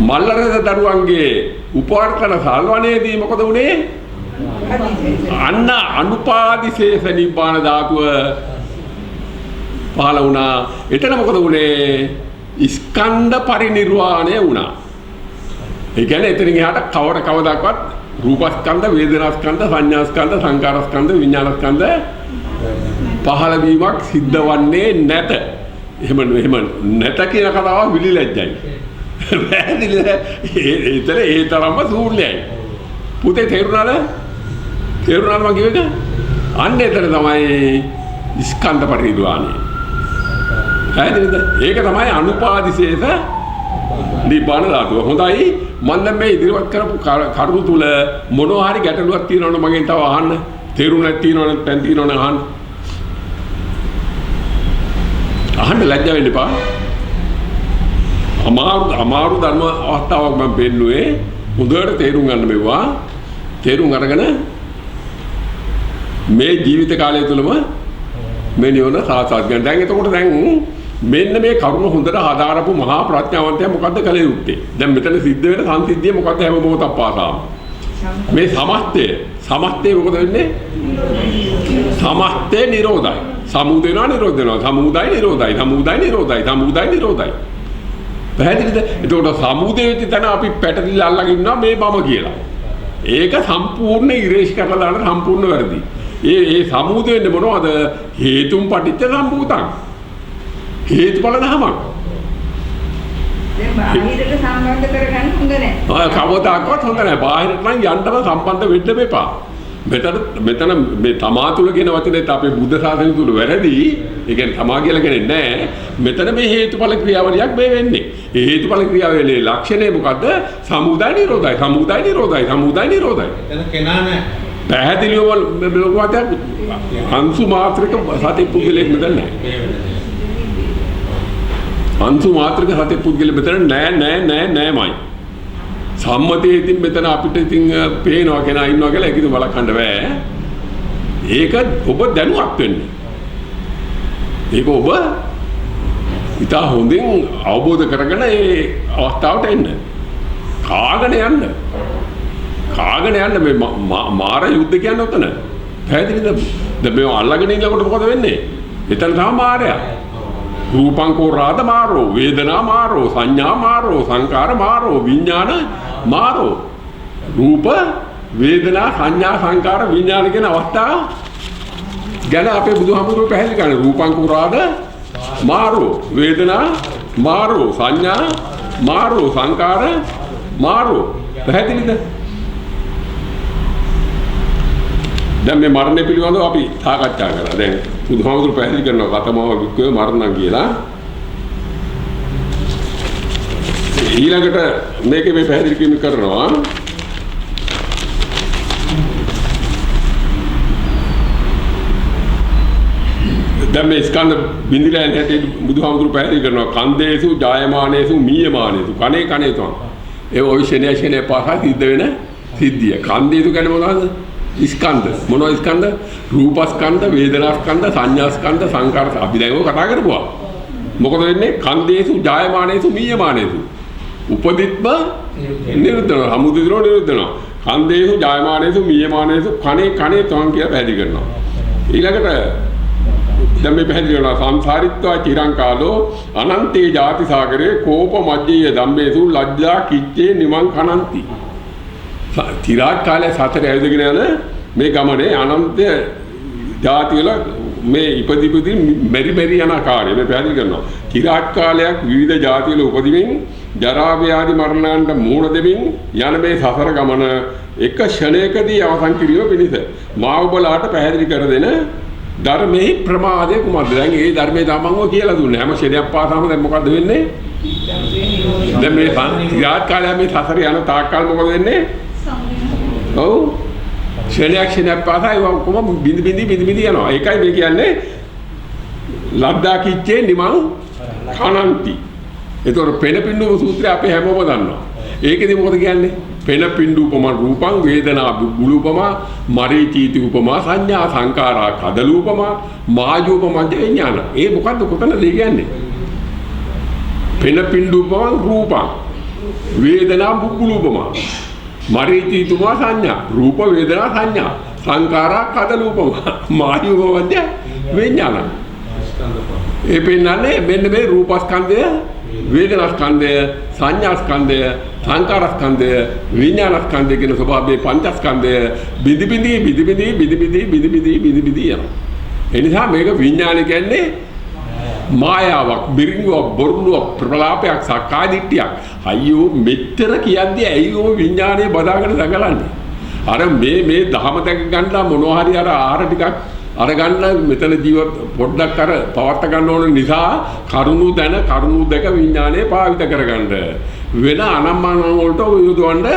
මල්ලරද දරුවන්ගේ උපවර්තන සල්වනයේදී මොකද වුනේ? අන්න අනුපාදිශේෂ නිබ්බාන ධාතුව පහළ වුණා. එතන මොකද වුනේ? ස්කන්ධ පරිනිර්වාණය වුණා. ඒ කියන්නේ එතනින් එහාට කවදාවත් රූපස්කන්ධ, වේදනාස්කන්ධ, සංඥාස්කන්ධ, සංකාරස්කන්ධ, විඥානස්කන්ධ පහළ වීමක් සිද්ධ වන්නේ නැත. එහෙම නැත කියන කතාව විලිලැජ්ජයි. පැහැදිලිද? ඒ තරම්ම ශූන්‍යයි. පුතේ තේරුණාද? තේරුණාද මම කිව්ව එක? අන්න එතන තමයි ස්කන්ධ පරිනිර්වාණය. පැහැදිලිද? ඒක තමයි අනුපාදිශේෂ නිබ්බාන ධාතුව. හොඳයි. මම දැන් මේ ඉදිරිපත් කරපු කරුණු තුල මොනවා හරි ගැටලුවක් තියෙනවද මගෙන් තව අහන්න? තේරුණක් තියෙනවද? පැන් තියෙනවද අහන්න? අහන්න ලැජ්ජා වෙන්න එපා. අමාරු ධර්ම අවස්ථාවක් මම පෙන්නුවේ හොඳට තේරුම් ගන්න මෙවුවා. තේරුම් අරගෙන මේ ජීවිත කාලය තුලම මේ නිවන සාක්ෂාත් කරගන්න. දැන් එතකොට දැන් මෙන්න මේ කරුණ හොඳට හදාරපු මහා ප්‍රඥාවන්තයා මොකද්ද කළ යුත්තේ? දැන් මෙතන සිද්ධ වෙන සංසිද්ධිය මොකද්ද හැම මොහොතක් පාසාම? මේ සමස්තය මොකද වෙන්නේ? සමස්තය නිරෝධයි. සමුදය නිරෝධනවා. සමුදය නිරෝධයි. පැහැදිලිද? එතකොට සමුදය වෙච්ච තැන අපි පැටලිලා අල්ලගෙන ඉන්නවා මේ මම කියලා. ඒක සම්පූර්ණ ඉරේෂ් කරලා දාන සම්පූර්ණ වැරදි. ඒ සමුදය වෙන්නේ මොනවද? හේතුන් පටිච්ච සම්භූතං. හේතුඵල ධමයක්. දැන් බාහිරට සම්බන්ධ කරගන්න හොඳ නැහැ. කවදාකවත් හොඳ නැහැ. බාහිරට නම් යන්නම සම්බන්ධ වෙන්න එපා. මෙතන මේ තමා තුල කියන වචනේත් අපේ බුද්ධ ශාසනය තුල වැරදි. ඒ කියන්නේ තමා කියලා කියන්නේ නැහැ. මෙතන මේ හේතුඵල ක්‍රියාවලියක් මේ වෙන්නේ. ඒ හේතුඵල ක්‍රියාවලියේ ලක්ෂණය මොකද්ද? සමුදාය නිරෝධයි. සමුදාය නිරෝධයි. සමුදාය නිරෝධයි. එතන කෙනා නැහැ. පැහැදිලිව ලෝකවාදයක් අංශු මාත්‍රික සත්‍ය පුද්ගලෙක් මෙතන නැහැ. අංශු මාත්‍රික සත්‍ය පුද්ගලෙ මෙතන නෑමයි. සම්මතයේ ඉතින් මෙතන අපිට ඉතින් පේනවා කෙනා ඉන්නවා කියලා ඒක ඉතින් බලකන්න බෑ. ඒක ඔබ දැනුවත් වෙන්න. ඒක ඔබ ඉතා හොඳින් අවබෝධ කරගෙන ඒ අවස්ථාවට එන්න. කාගෙන යන්න මේ මාර යුද්ධ කියන්නේ උතන. පැහැදිලිද? දැන් මේ අල්ලගෙන ඉන්නකොට මොකද වෙන්නේ? එතන තමයි මාරයා. රූපං කෝ රාද මාරෝ, වේදනා මාරෝ, සංඥා මාරෝ, සංකාර මාරෝ, විඥාන මාරෝ. රූප, වේදනා, සංඥා, සංකාර, විඥාන කියන අවස්ථා ගැන අපේ බුදුහාමුදුරුවෝ පැහැදිලි කරන්නේ. රූපං කෝ රාද මාරෝ, වේදනා මාරෝ, සංඥා මාරෝ, සංකාර මාරෝ. පැහැදිලිද? දැන් මේ මරණය පිළිබඳව අපි සාකච්ඡා කරා. දැන් බුදුහාමුදුරුවෝ පැහැදිලි කරනවා කතමව වික්කේ මරණ කියලා. ඊළඟට මේකේ මේ පැහැදිලි කිරීම කරනවා. දැන් මේ ස්කන්ධ බින්දිලා යන හැටි බුදුහාමුදුරුවෝ පැහැදිලි කරනවා. කන්දේසු, ජායමානේසු, මීයමානේසු. කනේ තෝ. ඒ ඔය ශනේ පාසා සිද්ධ වෙන සිද්ධිය. කන්දේසු කියන්නේ මොනවද? ස්කන්ධ. මොනවා ස්කන්ධ? රූපස්කන්ධ, වේදනාස්කන්ධ, සංඥාස්කන්ධ, සංකාර. අපි දැන් ඔය කතා කරපුවා. මොකද වෙන්නේ? කන්දේසු, ජායමානේසු, මීයමානේසු. උපදිත්ම නිරුද්ධ වෙනවා. සමුදිරෝ නිරුද්ධ වෙනවා. කන්දේසු, ජායමානේසු, මීයමානේසු කනේ තොන් කියලා පැහැදිලි කරනවා. ඊළඟට දැන් මේ පැහැදිලි කරනවා සංසාරිත්වා චිරං කාලෝ අනන්තේ ජාති සාගරේ කෝප මජ්ජේ ධම්මේසු ලජ්ජා කිච්චේ නිමං කනන්ති. තිරාක් කාලේ සතර ඇවිදගෙන යන මේ ගමනේ අනන්ත ජාති වල මේ ඉපදිපදි මෙරි යන ආකාරය මේ පැහැදිලි කරනවා. තිරාක් කාලයක් විවිධ ජාති වල උපදිමින් ජරා ව්‍යාධි මරණයන්ට මුහුණ දෙමින් යන මේ සසර ගමන එක ක්ෂණයකදී අවසන් කිරීම පිණිස මා ඔබලාට පැහැදිලි කර දෙන ධර්මයේ ප්‍රමාදය කුමක්ද? දැන් මේ ධර්මයේ තමන්ව කියලා දුන්නේ. හැම ක්ෂණයක් පාසාම දැන් මොකද්ද වෙන්නේ? දැන් මේ තිරාක් කාලය මේ සසර යන තාක්කල් මොකද වෙන්නේ? ඔව් ක්ෂණයක් පාසා ඒ කොහොම බිඳි යනවා. ඒකයි මේ කියන්නේ ලද්දා කිච්චේ නිමං කනන්ති. ඒතකොට පෙන පින්ඩුම සූත්‍රය අපේ හැමෝම දන්නවා. ඒකෙදි මොකද කියන්නේ? පෙන පින්ඩු උපමා රූපං වේදනා බුබුලූපමා මරීචීති උපමා සංඥා සංකාරා කදලූපමා මාජූපමා විඥාන. ඒ මොකද්ද කොතනද කියන්නේ? පෙන පින්ඩු උපමා රූපං වේදනා බුබුලූපමා මරීචීතුමා සංඥා රූප වේදනා සංඥා සංකාරා කදලූපමා මාජූපමා විඥාන. ඒ පෙන්නන්නේ මෙන්න මේ රූපස්කන්ධය, වේදනාස්කන්ධය, සංඥාස්කන්ධය, සංකාරස්කන්ධය, විඥානස්කන්ධය කියන ස්වභාවයේ පංචස්කන්ධය බිඳි යනවා. ඒ නිසා මේක විඥානය කියන්නේ මායාවක්, බිරිඟුවක්, බොරුවක්, ප්‍රලාපයක්, සක්කාය දිට්ඨියක්. අයියෝ මෙච්චර කියන්නේ ඇයි ඔය විඥානය බදාගෙන දඟලන්නේ? අර මේ දහම දැක ගන්න මොනවා හරි අර ආහාර ටිකක් අරගන්න මෙතන ජීවත් පොඩ්ඩක් අර පවත් ගන්න ඕන නිසා කරුණු දැක විඥානය පාවිත කරගන්න වෙන අනම්මන වලට යොදවන්න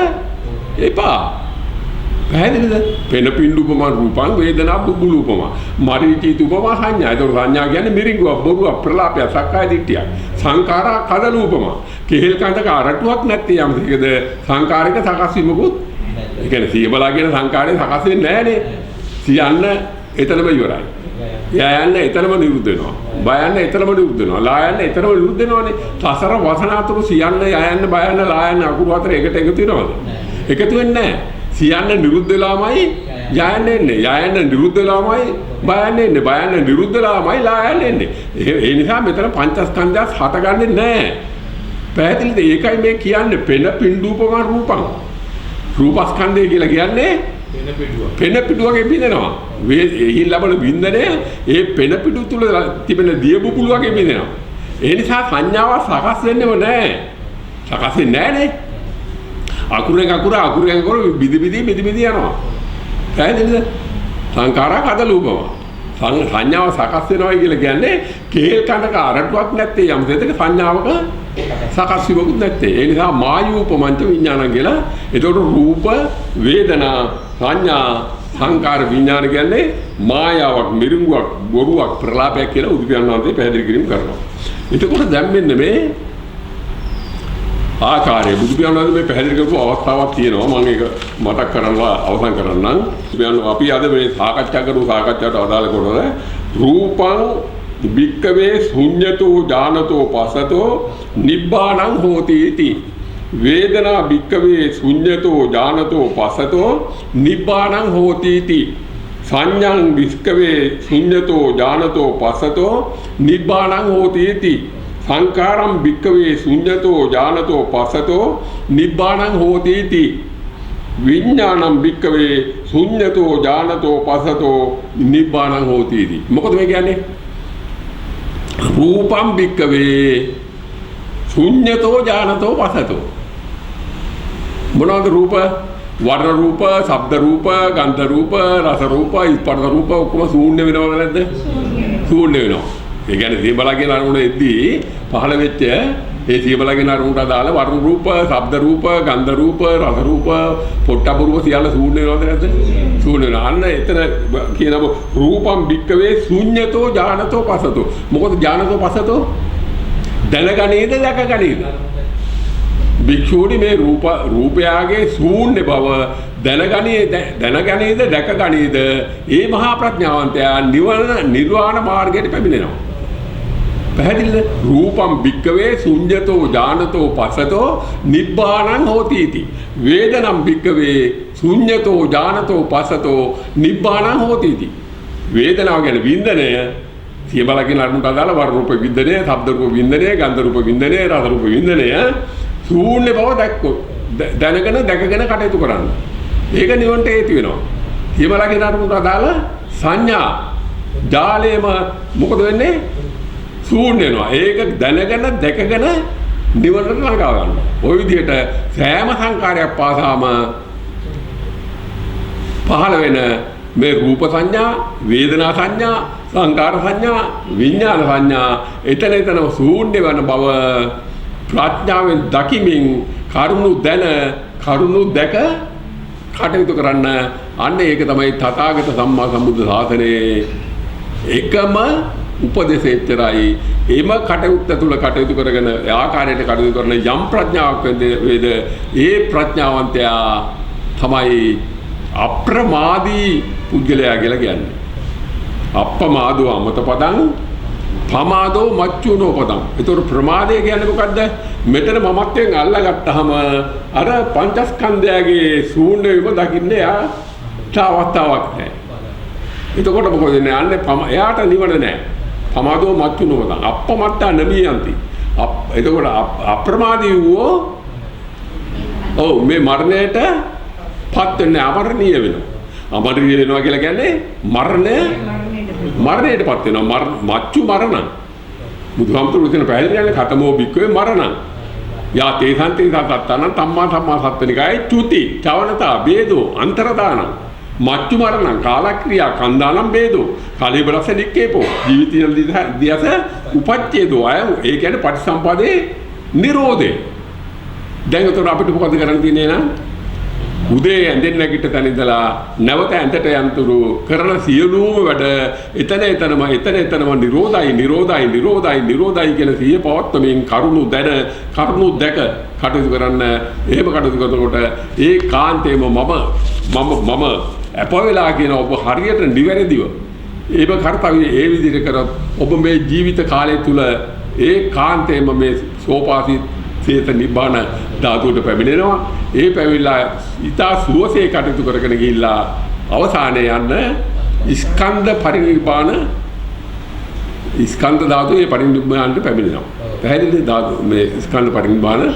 එපා. පැහැදිලිද? පෙන පින්ඩුපමා රූපං වේදනා බුබුලූපමා මරීචීතුපමා සංඥා. ඒක සංඥා කියන්නේ මිරිඟුවක්, බොරුවක්, ප්‍රලාපයක්, සක්කාය දිට්ඨියක්. සංකාරා කදලූපමා කෙහෙල් කඳක අරටුවක් නැත්තේ යම්සේකද සංකාරික සකස් වීමකුත්. ඒ කියන්නේ සිය බලා කියන සංකාරේ සකස් වෙන්නේ නැහනේ. සියන්න එතනම ඉවරයි. යයන්න එතනම නිරුද්ධ වෙනවා. බයන්න එතනම නිරුද්ධ වෙනවා. ලායන්න එතනම නිරුද්ධ වෙනවනේ. සසර වසනාතුරු සියන්න යයන්න බයන්න ලායන්න අකුරු අතර එකට එකතු වෙනවද? එකතු වෙන්නේ නැහැ. සියන්න නිරුද්ධ වෙලාමයි යයන්න එන්නේ. යයන්න නිරුද්ධ වෙලාමයි බයන්න එන්නේ. බයන්න නිරුද්ධ වෙලාමයි ලායන්න එන්නේ. ඒ නිසා මෙතන පංචස්කන්ධයත් හටගන්නේ නැහැ. පැහැදිලිද? ඒකයි මේ කියන්නේ පෙන පින්ඩූපමා රූපං. රූපස්කන්ධය කියලා කියන්නේ පෙන පිටුවගේ බිඳෙනවා. එහි ලබන බින්දනය ඒ පෙන පිටු තුල තිබෙන දිය බුබුලු වගේ බිඳෙනවා. ඒ නිසා සංඥාව සකස් වෙන්නේම නැහැ. සකස් වෙන්නේ නැහනේ. අකුරෙන් අකුර බිදි යනවා. පැහැදිලිද? සංඛාරා කදලූපම. සංඥාව සකස් වෙනවා කියලා කියන්නේ කේල් කනක අරටුවක් නැත්තේ යම් දෙයක සංඥාවක සකස් වීමකුත් නැත්තේ. ඒ නිසා මායූපමංච විඥානං කියලා. ඒතකොට රූප, වේදනා, සංඥා, සංකාර විඥාන කියන්නේ මායාවක්, මිරිඟුවක්, බොරුවක්, ප්‍රලාපයක් කියලා උදුපියන් වහන්සේ පැහැදිලි කිරීම කරනවා. එතකොට දැන් මෙන්න මේ ආකාරයේ බුදුපියාණන් වහන්සේ මේ පැහැදිලි කරපු අවස්ථාවක් තියෙනවා. මම ඒක මතක් කරනවා අවසන් කරන්නම්. අපි අද මේ සාකච්ඡා කරපු සාකච්ඡාවට අදාළ කොටස රූපං භික්කවේ ශුඤ්ඤතෝ ඥානතෝ පස්සතෝ නිබ්බාණං හෝති इति. වේදනා භික්කවේ ශුඤ්ඤතෝ ඥානතෝ පස්සතෝ නිබ්බාණං හෝති इति. සංඥං භික්කවේ ශුඤ්ඤතෝ ඥානතෝ පස්සතෝ නිබ්බාණං හෝති इति. සංකාරම් භික්කවේ ශුඤ්ඤතෝ ඥානතෝ පස්සතෝ නිබ්බාණං හෝති इति. විඥානම් භික්කවේ ශුඤ්ඤතෝ ඥානතෝ පස්සතෝ නිබ්බාණං හෝති इति. මොකද මේ කියන්නේ? රූපම් භික්කවේ ශුඤ්ඤතෝ ඥානතෝ පස්සතෝ. මොනවාද රූප? වර්ණ රූප, ශබ්ද රූප, ගන්ධ රූප, රස රූප, ස්පර්ශ රූප ඔක්කොම ශූන්‍ය වෙනවද නැද්ද? ශූන්‍ය වෙනවා. ඒ කියන්නේ සියබලගෙන අරමුණෙදී පහළ වෙච්ච ඒ සියබලගෙන අරමුණට අදාළ වර්ණ රූප, ශබ්ද රූප, ගන්ධ රූප, රස රූප, පොට්ටබ රූප සියල්ල ශූන්‍ය වෙනවද නැද්ද? ශූන්‍ය වෙනවා. අන්න එතන කියනවා රූපම් භික්කවේ ශුඤ්ඤතෝ ඥානතෝ පස්සතෝ. මොකද ඥානතෝ පස්සතෝ? දැනගනේද දැකගනේද? භික්ෂුණි මේ රූපයාගේ ශූන්‍ය බව දැනගනේද දැකගනේද? ඒ මහා ප්‍රඥාවන්තයා නිර්වාණ මාර්ගයට පැමිණෙනවා. පැහැදිලිද? රූපම් භික්කවේ ශුඤ්ඤතෝ ඥානතෝ පස්සතෝ නිබ්බාණං හෝති इति. වේදනම් භික්කවේ ශුඤ්ඤතෝ ඥානතෝ පස්සතෝ නිබ්බාණං හෝති इति. වේදනාව කියන්නේ වින්දනය. සියබලකින් අරමුණට අදාළ වර්ණ රූප වින්දනය, ශබ්ද රූප වින්දනය, ගන්ධ රූප වින්දනය, රස රූප වින්දනය ශූන්‍ය බව දැනගෙන දැකගෙන කටයුතු කරන්න. ඒක නිවන්ට හේතු වෙනවා. සියබලකින් අරමුණට අදාළ සංඥා ජාලයේම මොකද වෙන්නේ? ශූන්‍ය වෙනවා. ඒක දැනගෙන දැකගෙන නිවනට ළඟා ගන්න. ওই විදිහට සෑම සංකාරයක් පාසාම පහළ වෙන මේ රූප සංඥා, වේදනා සංඥා, සංකාර සංඥා, විඥාන සංඥා එතනම ශූන්‍ය වෙන බව ප්‍රඥාවෙන් දකිමින් කරුණු දැක කටයුතු කරන්න. අන්න ඒක තමයි තථාගත සම්මා සම්බුද්ධ ශාසනයේ එකම උපදේශෙච්චරයි. එම කටයුත්ත තුළ කටයුතු කරගෙන ආකාරයට කටයුතු කරන යම් ප්‍රඥාවක් වේද ඒ ප්‍රඥාවන්තයා තමයි අප්‍රමාදී පුද්ගලයා කියලා කියන්නේ. අප්පමාදෝ අමත පදං පමාදෝ මච්චුනෝ පදං. ඒතර ප්‍රමාදය කියන්නේ මොකද්ද? මෙතන මමත්වයෙන් අල්ලගත්තාම අර පංචස්කන්ධයගේ ශූන්‍ය වීම දකින්නේ අවස්ථාවක් නැහැ. එතකොට මොකද වෙන්නේ? අන්නේ එයාට නිවන නැහැ. පමාදෝ මච්චුනෝ පදං අප්පමත්තා නමියන්ති. එතකොට අප්‍රමාදී වූ මේ මරණයට පත් වෙන්නේ අමරණීය වෙනවා. අමරණීය වෙනවා කියලා කියන්නේ මරණයට පත් වෙනවා. මච්චු මරණ. බුදුහාමුදුරුවෝ කියන පැහැදිලිවන්නේ කතමෝ බික්කවේ මරණ. යා තේසන්තේ සත්තන තම්මා සත්තනිකයි චුති චවනතා බේදෝ අන්තරදාන මච්චු මරණ කාලක්‍රියා කන්දානම් බේදෝ කාලීබරස නික්කේපෝ ජීවිතින දියස උපච්ඡේදෝ අය ඒ කියන්නේ පටිසම්පදේ නිරෝධේ. දැන් උතර අපිට මොකද කරන්න තියෙන්නේ නේද? උදේ ඇඳෙන් නැගිට තැන ඉඳලා නැවත ඇඳට යන්තුරු කරන සියලුම වැඩ එතනම නිරෝධයි කියන සිය පවත්වමින් කරුණු දැක කටයුතු කරන්න. එහෙම කටයුතු කරනකොට ඒ කාන්තේම මම අප වෙලා කියන ඔබ හරියට නිවැරදිව ඒක කර්තව්‍ය ඒ විදිහට කරොත් ඔබ මේ ජීවිත කාලය තුල ඒ කාන්තේම මේ සෝපාසී සේත නිබ්බාන ධාතුවට පැමිණෙනවා. ඒ පැමිණලා ඊතා සුවසේ කටයුතු කරගෙන ගිහිල්ලා අවසානයේ යන්න ස්කන්ධ පරිනිබ්බාන ස්කන්ධ ධාතුවේ පරිනිබ්බානට පැමිණෙනවා. පැහැදිලිද? ධාතු මේ ස්කන්ධ පරිනිබ්බාන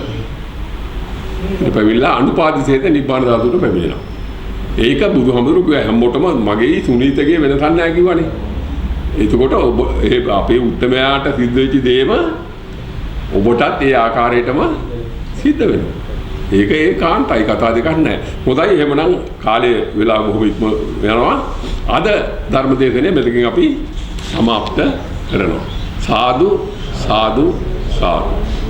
පැමිණලා අනුපාදිසේත නිබ්බාන ධාතුවට පැමිණෙනවා. ඒක බුදුහාමුදුරුවෝ හැමෝටම මගේ සුනීතගේ වෙනසක් නැහැ කිව්වනේ. එතකොට ඔබ අපේ උත්තමයාට සිද්ධ වෙච්ච දේම ඔබටත් ඒ ආකාරයටම සිද්ධ වෙනවා. ඒක ඒකාන්තයි, කතා දෙකක් නැහැ. හොඳයි, එහෙමනම් කාලය වෙලා බොහොම ඉක්ම යනවා. අද ධර්මදේශනය මෙතකින් අපි සමාප්ත කරනවා. සාදු සාදු සාදු.